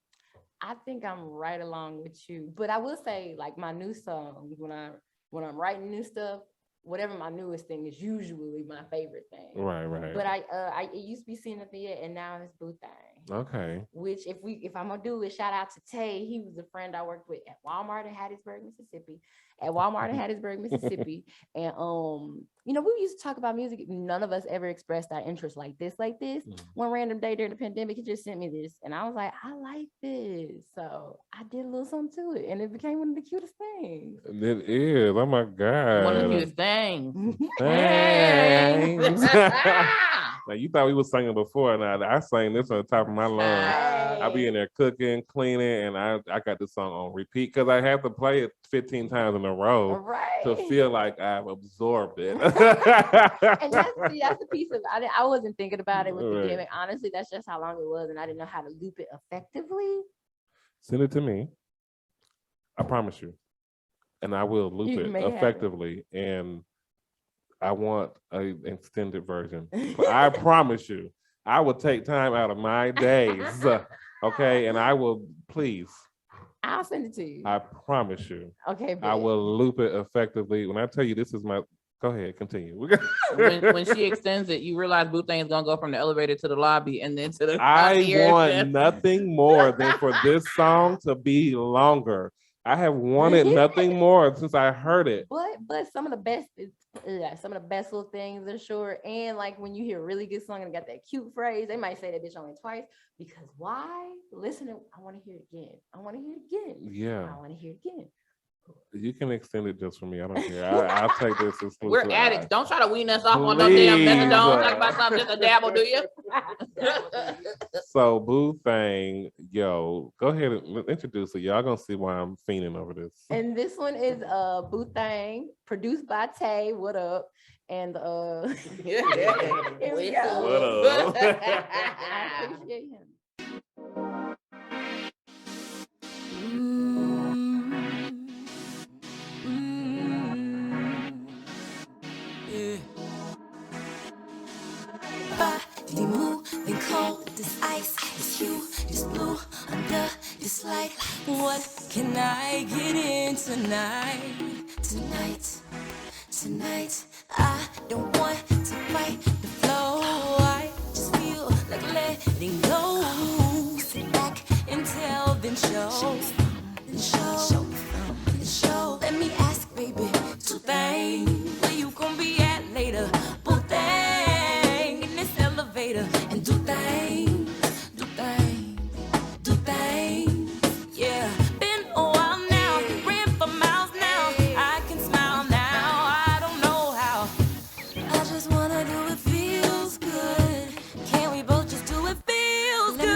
I think I'm right along with you, but I will say, like my new songs, when I'm writing new stuff, whatever my newest thing is usually my favorite thing. Right. But I it used to be Seen Up Yet, and now it's Boo Thang. Okay. Which if I'm gonna do it, shout out to Tay. He was a friend I worked with at Walmart in Hattiesburg, Mississippi. And we used to talk about music. None of us ever expressed our interest like this. One random day during the pandemic, he just sent me this, and I was like, I like this. So I did a little something to it, and it became one of the cutest things. It is. Oh my God. One of the cutest things. Thanks. Now you thought we was singing before. Now I sang this on the top of my lungs. I be in there cooking, cleaning, and I got this song on repeat because I have to play it 15 times in a row to feel like I've absorbed it. And that's the piece of I wasn't thinking about it with the gimmick. Honestly, that's just how long it was, and I didn't know how to loop it effectively. Send it to me. I promise you. And I will loop it effectively. And I want an extended version. I promise you. I will take time out of my days. Okay. And I will, please. I'll send it to you. I promise you. Okay. I will loop it effectively. When I tell you this is my, go ahead, continue. when she extends it, you realize Boo Thang is gonna go from the elevator to the lobby and then to the I want nothing more than for this song to be longer. I have wanted nothing more since I heard it. But some of the best little things are short. And like when you hear a really good song and got that cute phrase, they might say that bitch only twice. Because why? Listen, I want to hear it again. I want to hear it again. Yeah. I want to hear it again. You can extend it just for me. I don't care. I'll take this exclusive. We're addicts. Don't try to wean us off on no damn methadone. Talk about something, just a dabble, do you? So Boo Thang, yo, go ahead and introduce it. Y'all gonna see why I'm fiending over this. And this one is Boo Thang, produced by Tay. What up? And here we go. What up? I appreciate him. Body moving cold, this ice, this hue, this blue under this light. What can I get in tonight? Tonight, I don't want to fight the flow. I just feel like letting go. Sit back and tell, then show. Let me ask, baby, two things. Where you gonna be at later? Both things in this elevator. And do things, yeah. Been a while now, ran for miles now. I can smile now, I don't know how. I just wanna do it feels good. Can we both just do it feels good?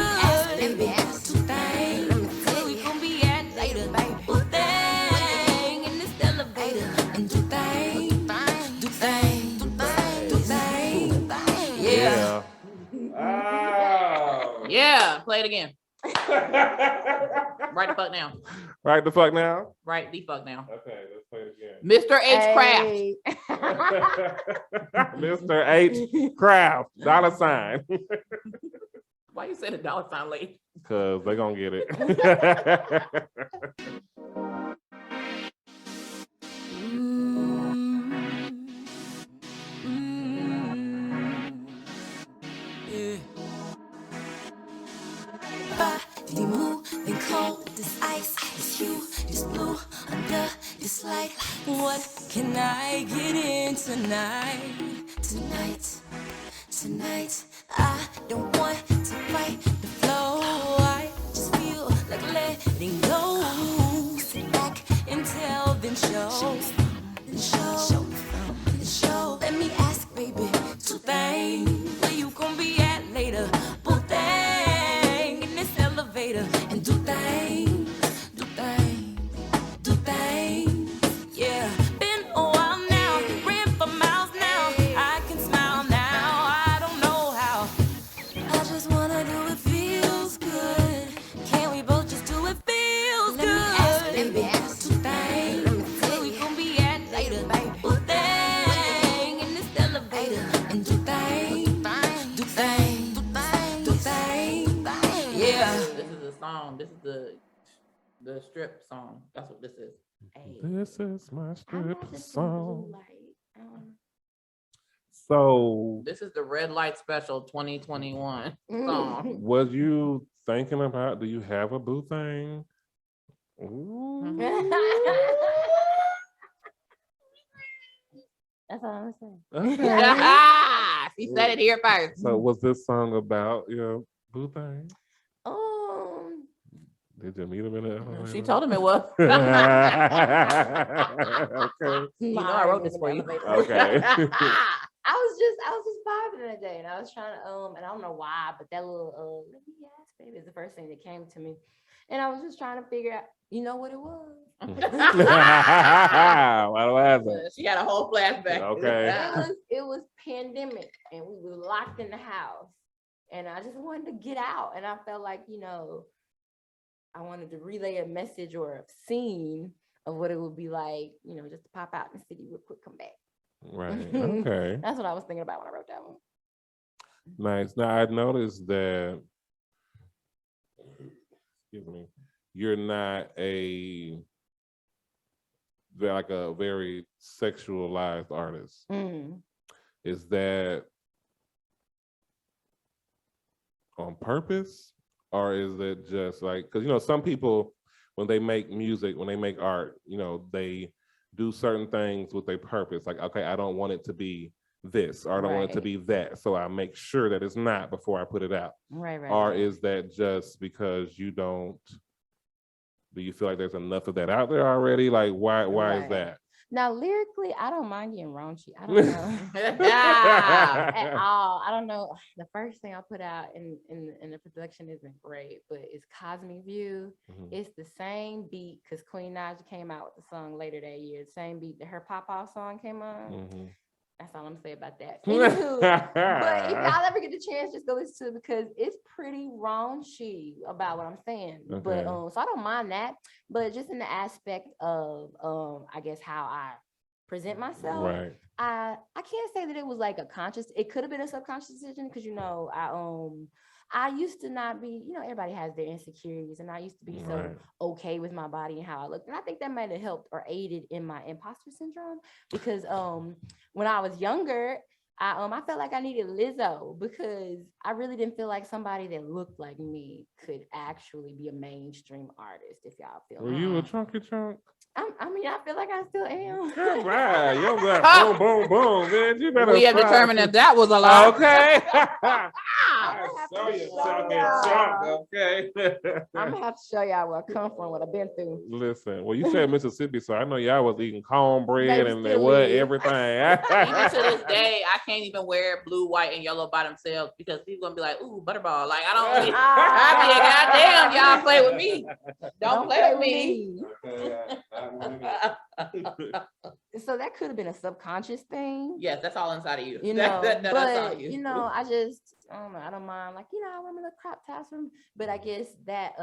Let me ask, two things. Where we gonna be at later? Both things in this elevator. And do things, yeah. Oh. Yeah, play it again. Right the fuck now. Right the fuck now? Right the fuck now. Okay, let's play it again. Mr. H. Craft. Mr. H. Craft, $sign. Why you say the $sign late? Because they're going to get it. Body moving cold, this ice, this hue, this blue under this light. What can I get in tonight? Tonight, I don't want to fight the flow. I just feel like letting go. Sit back and tell, then show. Let me ask, baby, two things. Where you gonna be at later? Both things in this elevator. And do things, yeah. Been a while now, ran for miles now. I can smile now, I don't know how. I just wanna do it feels good. Can we both just do it feels good? Let me ask two things. Where we gonna be at later? Both things in this elevator. And do things, yeah. This is a song. This is the strip song. That's what this is. This is my strip song. So, This is the Red Light Special 2021 song. was you thinking about, do you have a Boo Thang? Ooh. That's all I'm saying. Okay. She said it here first. So was this song about your Boo Thang? Did you meet him in the elevator? She told him it was. Okay. You know I wrote this for you. Okay. I was was just vibing that day, and I was trying to and I don't know why, but that little let me ask, baby, is the first thing that came to me, and I was just trying to figure out, you know what it was. What happened? She got a whole flashback. Okay. It was pandemic, and we were locked in the house, and I just wanted to get out, and I felt like, you know, I wanted to relay a message or a scene of what it would be like, you know, just to pop out in the city real quick, come back. Right. Okay. That's what I was thinking about when I wrote that one. Nice. Now I noticed that, excuse me, you're not a very sexualized artist. Mm. Is that on purpose, or is it just like, because you know, some people when they make music, when they make art, you know, they do certain things with a purpose. Like, okay, I don't want it to be this, or I don't want it to be that, so I make sure that it's not before I put it out. Right. Or is that just because you don't? Do you feel like there's enough of that out there already? Like, why is that? Now, lyrically, I don't mind getting raunchy. I don't know at all. I don't know. The first thing I put out in the production isn't great, but it's Cosmic View. Mhm. It's the same beat, because Queen Naja came out with the song later that year. The same beat that her Pop Off song came on. Mhm. That's all I'm gonna say about that. Anywho, but if y'all ever get the chance, just go listen to it, because it's pretty raunchy about what I'm saying. Okay. But so I don't mind that. But just in the aspect of I guess how I present myself, Right. I can't say that it was like a conscious. It could have been a subconscious decision, because you know I used to not be, you know, everybody has their insecurities, and I used to be so Right. okay with my body and how I looked. And I think that might have helped or aided in my imposter syndrome, because when I was younger, I felt like I needed Lizzo, because I really didn't feel like somebody that looked like me could actually be a mainstream artist, if y'all feel Were me. you a chunky chunk? I mean, I feel like I still am. Good right. You're like, boom, boom, boom, man. You better. We have try determined to- that that was a lie. Okay. I'm gonna have Show to you show chunky y'all. chunk. Okay. I'm gonna have to show y'all where I come from, what I've been through. Listen, well, you said Mississippi, so I know y'all was eating cornbread Baby, and still what is. everything. Even to this day, I can't even wear blue, white, and yellow by themselves, because people gonna be like, "Ooh, butterball!" Like, I don't. I be a goddamn. Y'all play with me. Don't play with me. So that could have been a subconscious thing, Yes, that's all inside of you. you know. That's all But you know, I don't know. I don't mind, like, you know, I wear my little crop tops from. But I guess that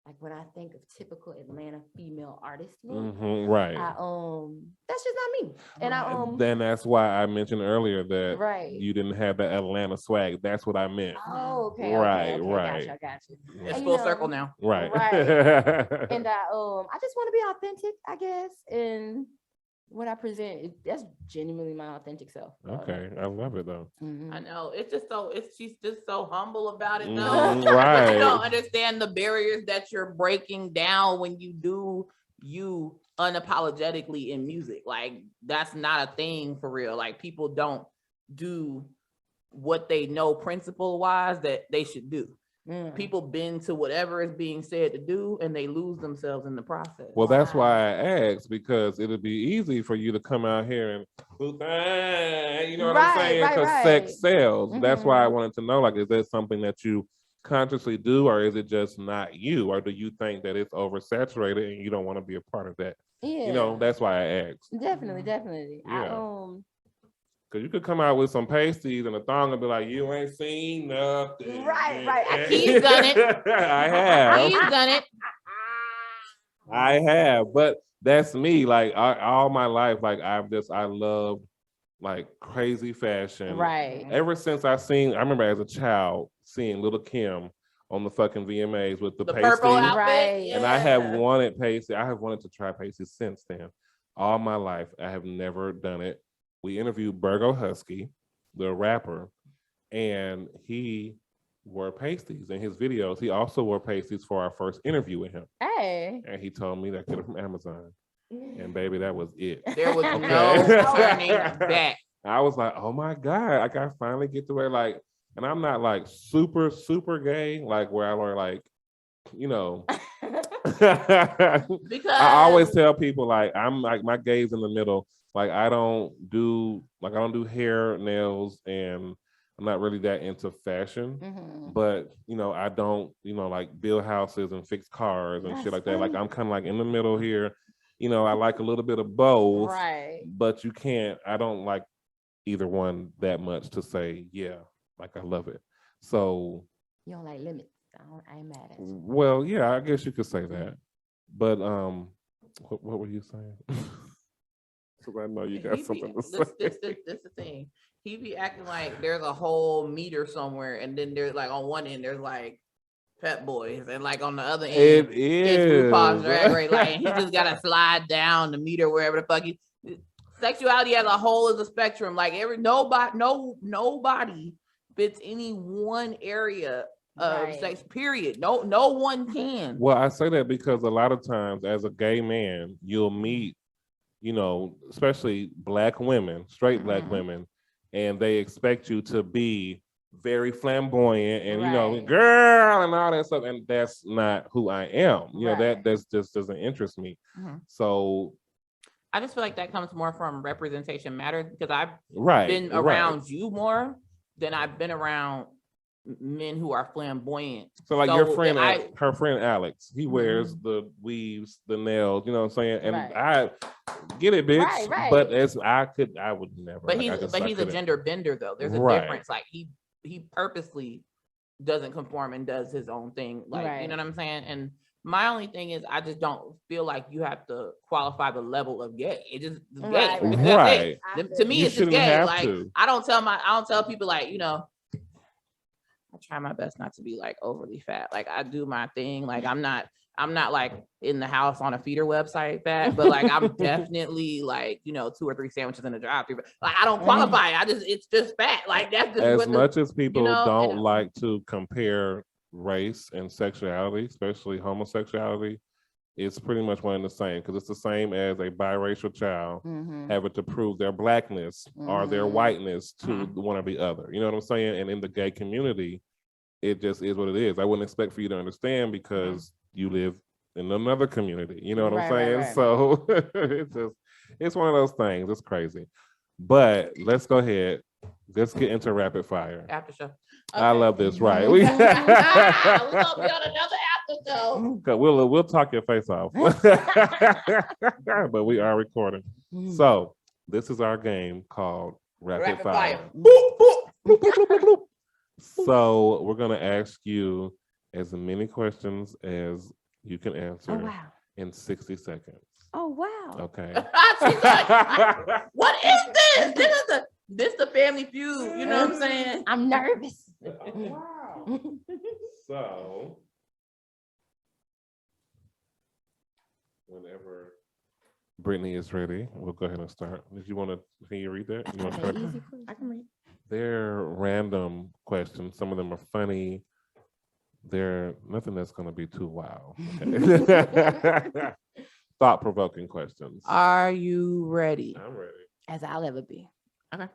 like when I think of typical Atlanta female artist look, Right. that's just not me. And Then that's why I mentioned earlier that right. you didn't have the Atlanta swag. That's what I meant. Oh, okay. Right, Okay, right. I got you. It's And, full you know, circle now. Right. Right. And I just want to be authentic, I guess, and what I present, that's genuinely my authentic self. Okay, I love it though. Mhm. I know. It's just so. She's just so humble about it, though. Mhm, But right. you don't understand the barriers that you're breaking down when you do you unapologetically in music. Like, that's not a thing for real. Like, people don't do what they know principle wise that they should do. Mm. People bend to whatever is being said to do, and they lose themselves in the process. Well, that's why I asked, because it'll be easy for you to come out here and do things, you know what I'm Right, saying? right, Because right. sex sells. That's why I Mhm. wanted to know, like, is that something that you consciously do, or is it just not you? Or do you think that it's oversaturated and you don't want to be a part of that? Yeah. You know, that's why I asked. Definitely. Yeah. Because you could come out with some pasties and a thong and be like, you ain't seen nothing. Right. He's done it. I have. He's done it. I have, but that's me. Like, all my life, like I loved like crazy fashion. Right. Ever since I remember as a child seeing Little Kim on the fucking VMAs with the Purple pasties. outfit. Right. And I have wanted pasties. I have wanted to try pasties since then. All my life, I have never done it. We interviewed Burgo Husky, the rapper, and he wore pasties in his videos. He also wore pasties for our first interview with him. Hey. And he told me that get it from Amazon. And baby, that was it. There was Okay. no turning back. I was like, oh my God, like I finally get to wear like, and I'm not like super, super gay, like where I wear like, you know. Because I always tell people like I'm like my gaze in the middle. Like I don't do hair, nails, and I'm not really that into fashion. Mhm. But I don't like build houses and fix cars and shit That's like that. Like funny. I'm kind of like in the middle here. I like a little bit of both. Right. But I don't like either one that much to say, yeah, like I love it. So You don't like limits. I ain't mad at you. well, yeah, I guess you could say that. But what were you saying? Because I know you got something to say. This the thing. He be acting like there's a whole meter somewhere, and then there's like on one end there's like Pep Boys, and like on the other end It it's is. RuPaul's Drag Race. Like, and he just gotta slide down the meter wherever the fuck he. Sexuality as a whole is a spectrum. Like nobody fits any one area of Right. sex. Period. No one can. Well, I say that because a lot of times as a gay man, you'll meet, especially Black women, straight Black Mhm. women, and they expect you to be very flamboyant and, Right. girl and all that stuff. And that's not who I am. Right. That just doesn't interest me. Mhm. So, I just feel like that comes more from representation matters, because I've right. been right. around you more than I've been around men who are flamboyant. So like your So, friend, I- her friend Alex, he wears the weaves, the nails, you know what I'm saying? And Right. I get it, bitch. Right, right. But I would never. But like, he's I a couldn't. gender bender though. There's a Right. difference. Like he purposely doesn't conform and does his own thing. Like, you Right. know what I'm saying? And my only thing is I just don't feel like you have to qualify the level of gay. It just it's gay. Right, right, That's right. it. I To me, You it's just shouldn't gay. have Like to. I don't tell people like, I try my best not to be like overly fat. Like I do my thing. Like I'm not like in the house on a feeder website fat, but like I'm definitely like, 2 or 3 sandwiches in a drive-thru. Like I don't qualify. It's just fat. Like that's just As what much as people don't and- like to compare race and sexuality, especially homosexuality, it's pretty much one and the same, because it's the same as a biracial child Mhm. having to prove their Blackness or their Mhm. whiteness to one or the other. You know what I'm saying? And in the gay community, it just is what it is. I wouldn't expect for you to understand because you live in another community. You know what I'm Right, right, saying? right. So it's one of those things. It's crazy. But let's go ahead. Let's get into rapid fire. after show. I Okay. love this, right? We're gonna be on another after show. We'll talk your face off. But we are recording. Mhm. So this is our game called Rapid Fire. Boop, boop. So we're gonna ask you as many questions as you can answer Oh wow. in 60 seconds. Oh wow. Okay. She's like, what is this? This the Family Feud. You know what I'm saying? I'm nervous. Wow. So whenever Brittany is ready, we'll go ahead and start. Can you read that? You want to start? Easy for you. I can read. They're random questions. Some of them are funny. They're nothing that's going to be too wild. Okay? Thought-provoking questions. Are you ready? I'm ready. As I'll ever be. Okay.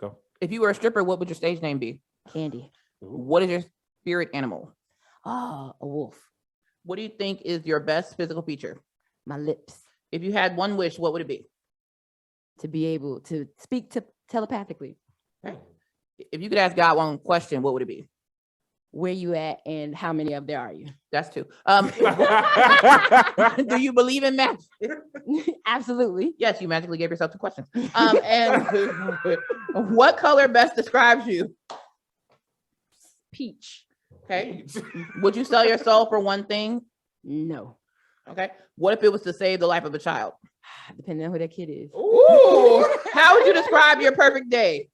Go. If you were a stripper, what would your stage name be? Candy. What is your spirit animal? Oh, a wolf. What do you think is your best physical feature? My lips. If you had one wish, what would it be? To be able to speak telepathically. If you could ask God one question, what would it be? Where you at and how many of there are you? That's 2. Do you believe in magic? Absolutely. Yes, you magically gave yourself 2 questions. And what color best describes you? Peach. Okay. Would you sell your soul for one thing? No. Okay. What if it was to save the life of a child? Depending on who that kid is. Ooh. How would you describe your perfect day?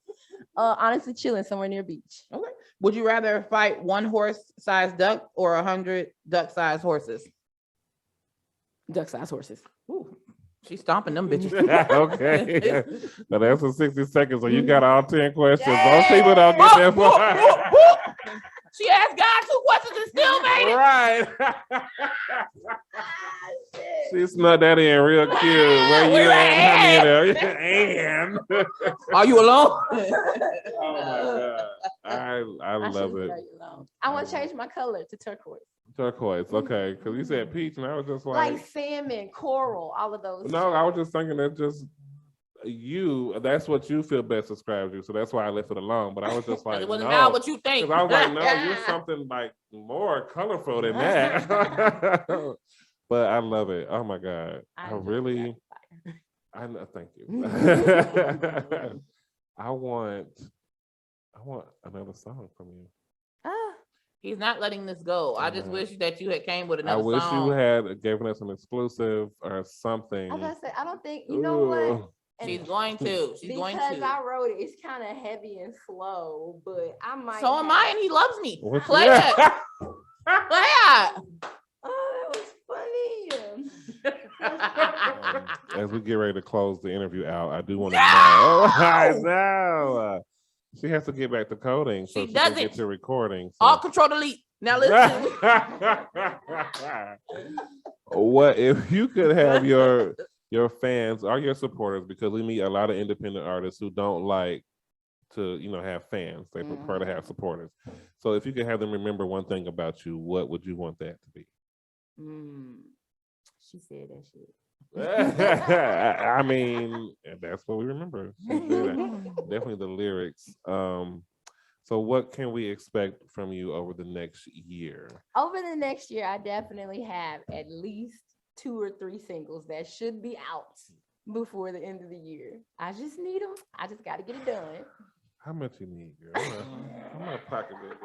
Honestly, chilling somewhere near a beach. Okay. Would you rather fight 1 horse-sized duck or 100 duck-sized horses? Duck-sized horses. Ooh. She's stomping them bitches. Okay. Now that's for 60 seconds, so you got all 10 questions. Yay! Most people don't get that far. She asked God 2 questions and still made it. Right. She snuck that in real cute. Where you Where at? at? How many of them? Are you alone? Oh my God. I love it. I want to change my color to turquoise. Turquoise, okay. Because you said peach, and I was just like salmon, coral, all of those. no, I was just thinking that just that's what you feel best describes you. So that's why I left it alone. But I was just like, it wasn't no. about what you think. Because I was like, no, you're something like more colorful than that. But I love it. Oh my God. I really, thank you. I want another song from you. He's not letting this go. I just wish that you had came with another song. I wish you had given us an exclusive or something. I was gonna say, I don't think, you know what? And She's going to. Because I wrote it, it's kind of heavy and slow, but I might. So am I, and he loves me. What's Play that? it. Play it. Oh, that was funny. As we get ready to close the interview out, I do want to know. I know. She has to get back to coding so she can get to recording. So. Alt Control Delete. Now listen. What if you could have your fans or your supporters, because we meet a lot of independent artists who don't like to, have fans. They prefer to have supporters. So if you could have them remember one thing about you, what would you want that to be? She said that shit. I mean, that's what we remember. Definitely the lyrics. So what can we expect from you over the next year? Over the next year, I definitely have at least 2 or 3 singles that should be out before the end of the year. I just need them. I just got to get it done. How much you need, girl? I'm my pocketbook.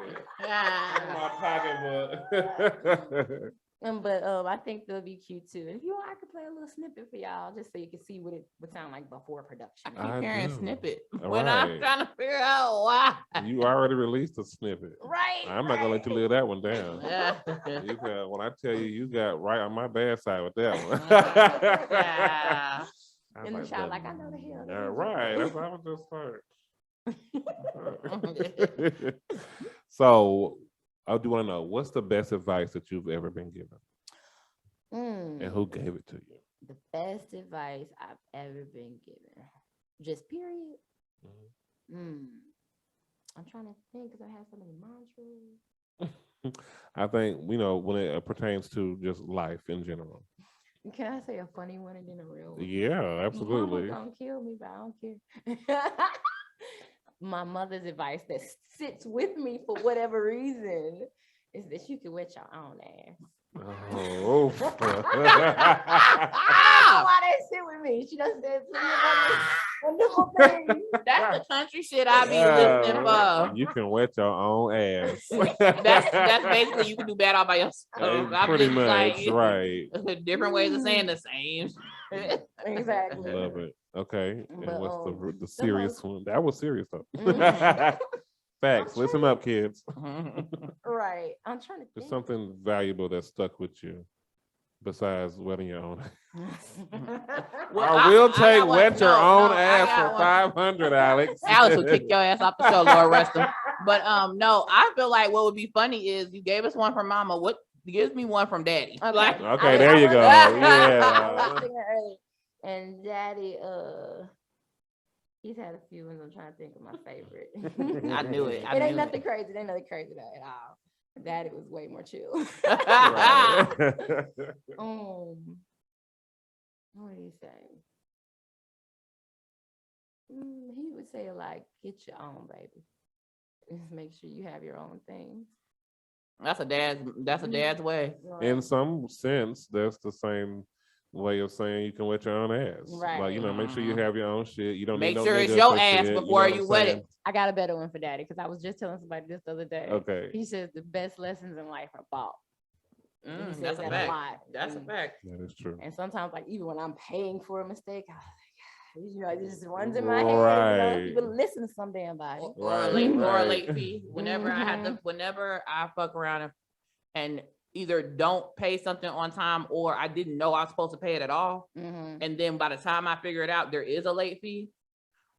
But I think they'll be cute too. And if you want, I could play a little snippet for y'all, just so you can see what it would sound like before production. I keep hearing snippet when I'm trying to figure out why. You already released a snippet. Right. I'm not gonna let you live that one down. Yeah. When I tell you, you got right on my bad side with that one. Yeah. And the child, like, I know the hell. Yeah, right. That's what I was just like. So I do want to know, what's the best advice that you've ever been given? And who gave it to you? The best advice I've ever been given. Just period. I'm trying to think because I have so many mantras. I think, when it pertains to just life in general. Can I say a funny one and then a real one? Yeah, absolutely. Mama don't kill me, but I don't care. My mother's advice that sits with me for whatever reason is that you can wet your own ass. Oh. Why that sit with me? She done said wonderful things. That's the country shit I be listening for. You can wet your own ass. That's basically you can do bad all by yourself. Pretty much, right. Different ways of saying the same. Exactly. Love it. Okay. But, and what's the serious one? That was serious though. Facts. Listen up, kids. Right. I'm trying to think. There's something valuable that stuck with you besides wetting your own. I will take wet your own ass for 500, Alex. Alex will kick your ass off the show, Lord rest him. But no, I feel like what would be funny is you gave us one from Mama. What gives me one from Daddy? Okay. Like, okay, there you go. Yeah. And Daddy, he's had a few ones. I'm trying to think of my favorite. I knew it. It ain't nothing crazy. It ain't nothing crazy though at all. Daddy was way more chill. What did he say? He would say like, "Get your own, baby. Just make sure you have your own things." That's a dad's way. In some sense, that's the same way of saying you can wet your own ass. Right. Like, make sure you have your own shit. You don't make need sure no it's nigga your for ass shit, before you you wet it. I got a better one for Daddy because I was just telling somebody this the other day. Okay. He says the best lessons in life are bought. He says That's a that fact. a lot. That's a fact. That is true. And sometimes, like, even when I'm paying for a mistake, it just runs in my Right. head. You can listen to some damn body. Or a late fee. Whenever I fuck around and either don't pay something on time or I didn't know I was supposed to pay it at all. And then by the time I figure it out, there is a late fee.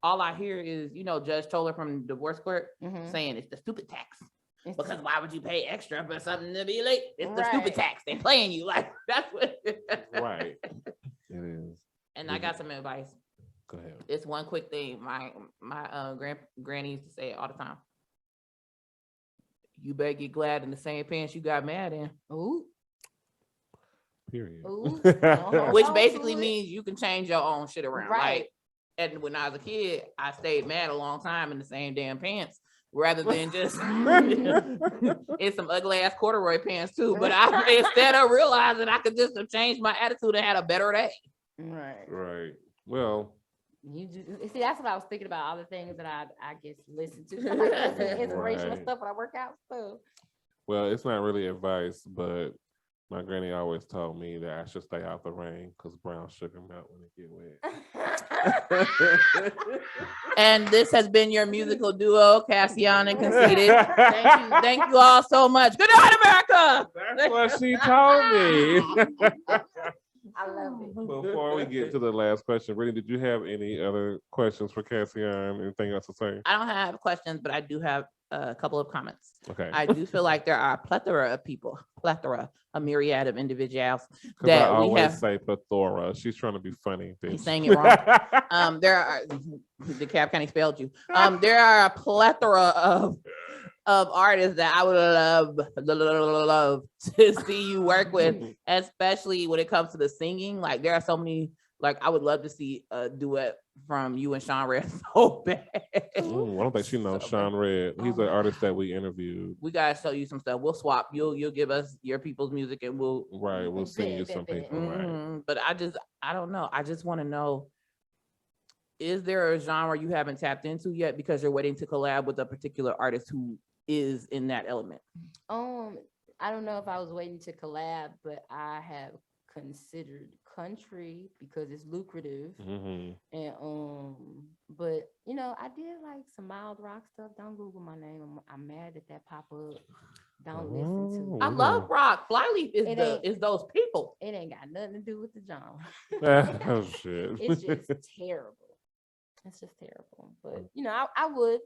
All I hear is, Judge Toller from the divorce court saying it's the stupid tax. Because why would you pay extra for something to be late? It's the stupid tax. They're playing you. Like, that's what Right. It is. And I got some advice. Go ahead. It's one quick thing. My granny used to say it all the time. you better get glad in the same pants you got mad in. Ooh. Period. Ooh. Which on basically to it. means you can change your own shit around. Right. Like, and when I was a kid, I stayed mad a long time in the same damn pants rather than just it's some ugly ass corduroy pants too. But I instead of realizing I could just have changed my attitude and had a better day. Right. Right. Well, You see, that's what I was thinking about. All the things that I guess listen to, I like listen to inspirational Right. stuff when I work out. So well, it's not really advice, but my granny always told me that I should stay out the rain because brown sugar melt when it get wet. And this has been your musical duo, Cassion and Conceited. Thank you all so much. Good night, America. That's what she told me. I love it. Before we get to the last question, Brittany, did you have any other questions for Cassion? Anything else to say? I don't have questions, but I do have a couple of comments. Okay. I do feel like there are a plethora of people, a myriad of individuals Because I that we always have. say plethora. She's trying to be funny. Bitch. He's saying it wrong. There are the Cap County spelled you. There are a plethora of artists that I would love to see you work with, especially when it comes to the singing. Like there are so many. Like I would love to see a duet from you and Sean Red so bad. I don't think she knows Sean Red. He's an artist that we interviewed. We gotta show you some stuff. We'll swap. You'll give us your people's music and we'll sing you some people. Right. But I don't know. I just want to know, is there a genre you haven't tapped into yet because you're waiting to collab with a particular artist who is in that element? I don't know if I was waiting to collab, but I have considered country because it's lucrative. Mm-hmm. And but you know, I did like some mild rock stuff. Don't Google my name. I'm mad that pop up. Don't listen to it. I love rock. Flyleaf is those people. It ain't got nothing to do with the genre. Oh shit. It's just terrible. It's just terrible. But you know, I would.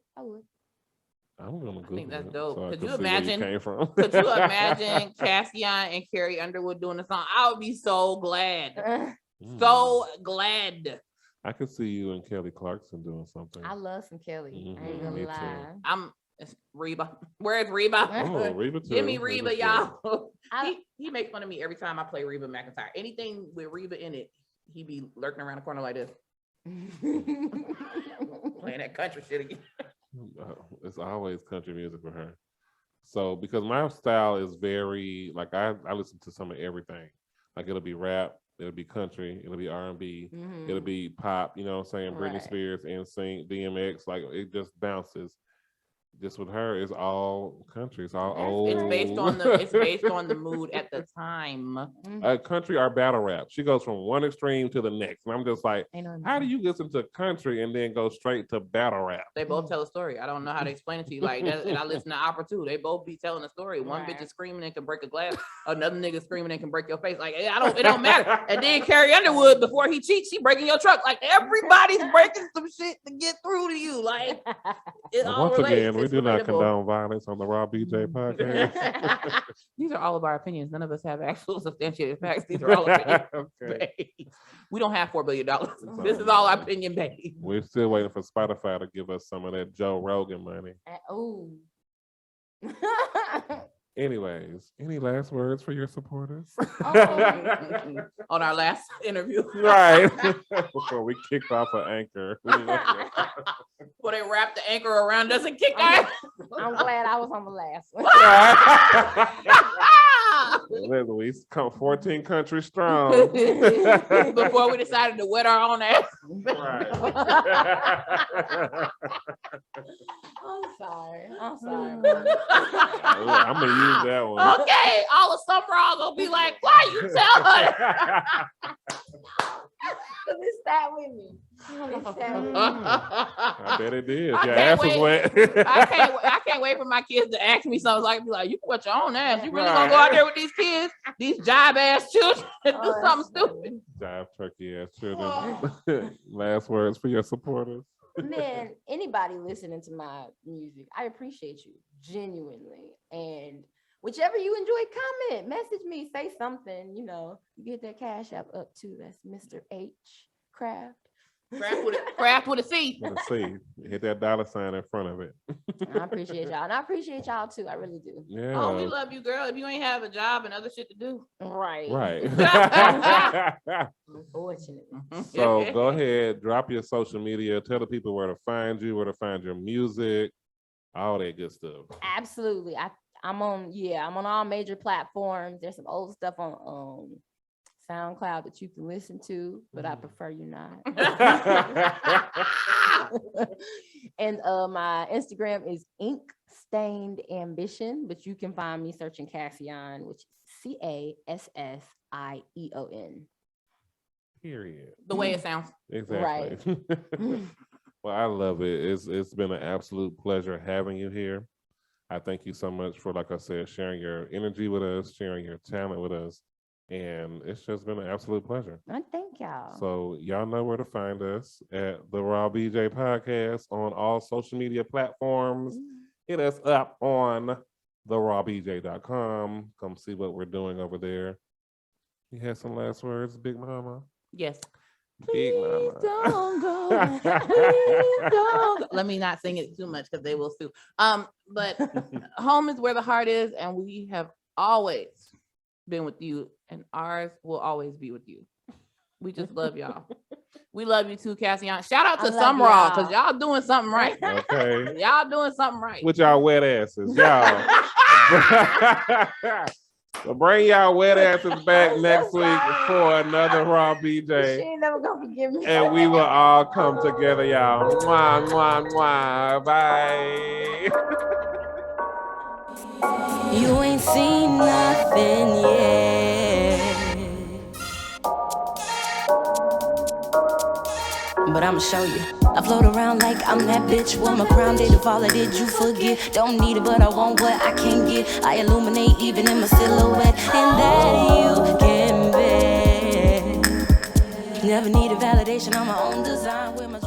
I'm gonna Google think that's it dope. so I Could can you see where imagine- came from. Could you imagine Cassion and Carrie Underwood doing a song? I would be so glad. So glad. I could see you and Kelly Clarkson doing something. I love some Kelly. I ain't Me gonna too. lie. It's Reba. Where's Reba? Oh, Reba too. Give me Reba, too. y'all. I- He makes fun of me every time I play Reba McEntire. Anything with Reba in it, he be lurking around the corner like this, playing that country shit again. It's always country music for her. So because my style is very like I listen to some of everything. Like it'll be rap, it'll be country, it'll be R&B, it'll be pop. You know what I'm saying? Britney Right. Spears, NSYNC, DMX. Like it just bounces. Just with her, it's all country. It's all That's old. It's based on the mood at the time. Country or battle rap. She goes from one extreme to the next, and I'm just like, how do you listen to country and then go straight to battle rap? They both tell a story. I don't know how to explain it to you. Like that, and I listen to opera too. They both be telling a story. One bitch is screaming and can break a glass. Another nigga screaming and can break your face. Like it don't matter. And then Carrie Underwood, before he cheats, she breaking your truck. Like everybody's breaking some shit to get through to you. Like it all Once relates. again, we It's do not relatable. condone violence on the Raw BJ podcast. These are all of our opinions. None of us have actual substantiated facts. These are all opinions. Okay. We don't have $4 billion. This is all opinion based. We're still waiting for Spotify to give us some of that Joe Rogan money. Oh. Anyways, any last words for your supporters? On our last interview. Right. Before we kicked off an anchor. Before they wrap the anchor around us and kick our I'm glad I was on the last one. We come 14 countries strong. Before we decided to wet our own ass. Right. I'm sorry. I'm sorry. I'm gonna use that one. Okay, all of summer I'll gonna be like, why you tell her? It's that with me. It's that with me. I bet it is. I Your can't ass was wait. wet. I can't wait for my kids to ask me something. So I can be like, you can wet your own ass. You really gonna go out there with these kids, these jive ass children, and do something stupid? Jive turkey ass children. Last words for your supporters. Man, anybody listening to my music, I appreciate you genuinely. And whichever you enjoy, comment, message me, say something. You know, you get that cash app up too. That's Mr. H Craft. Craft with a C. Let's see. Hit that $sign in front of it. I appreciate y'all. And I appreciate y'all too. I really do. Yeah. Oh, we love you, girl. If you ain't have a job and other shit to do. Right. Right. Unfortunately. So go ahead, drop your social media, tell the people where to find you, where to find your music, all that good stuff. Absolutely. I'm on all major platforms. There's some old stuff on SoundCloud that you can listen to, but I prefer you not. And my Instagram is Ink Stained Ambition, but you can find me searching CASSION, which is CASSIEON. Period. The way it sounds. Exactly. Right. Well, I love it. It's been an absolute pleasure having you here. I thank you so much for, like I said, sharing your energy with us, sharing your talent with us. And it's just been an absolute pleasure. I thank y'all. So y'all know where to find us at the Raw BJ Podcast on all social media platforms. Hit us up on therawbj.com. Come see what we're doing over there. You had some last words, Big Mama? Yes. Big Please Mama. don't go. Please don't go. Let me not sing it too much because they will sue. But home is where the heart is, and we have always been with you, and ours will always be with you. We just love y'all. We love you too, CASSION. Shout out to Some Raw, because y'all doing something right. Okay. Y'all doing something right. With y'all wet asses, y'all. So bring y'all wet asses back next week for another Raw She BJ. ain't never gonna forgive me. And we will all come together, y'all. Mwah, mwah, mwah. Bye. You ain't seen nothing yet, but I'ma show you. I float around like I'm that bitch. When my crown did fall, I did you forget? Don't need it, but I want what I can't get. I illuminate even in my silhouette, and that you can bet. Never needed validation on my own design. With my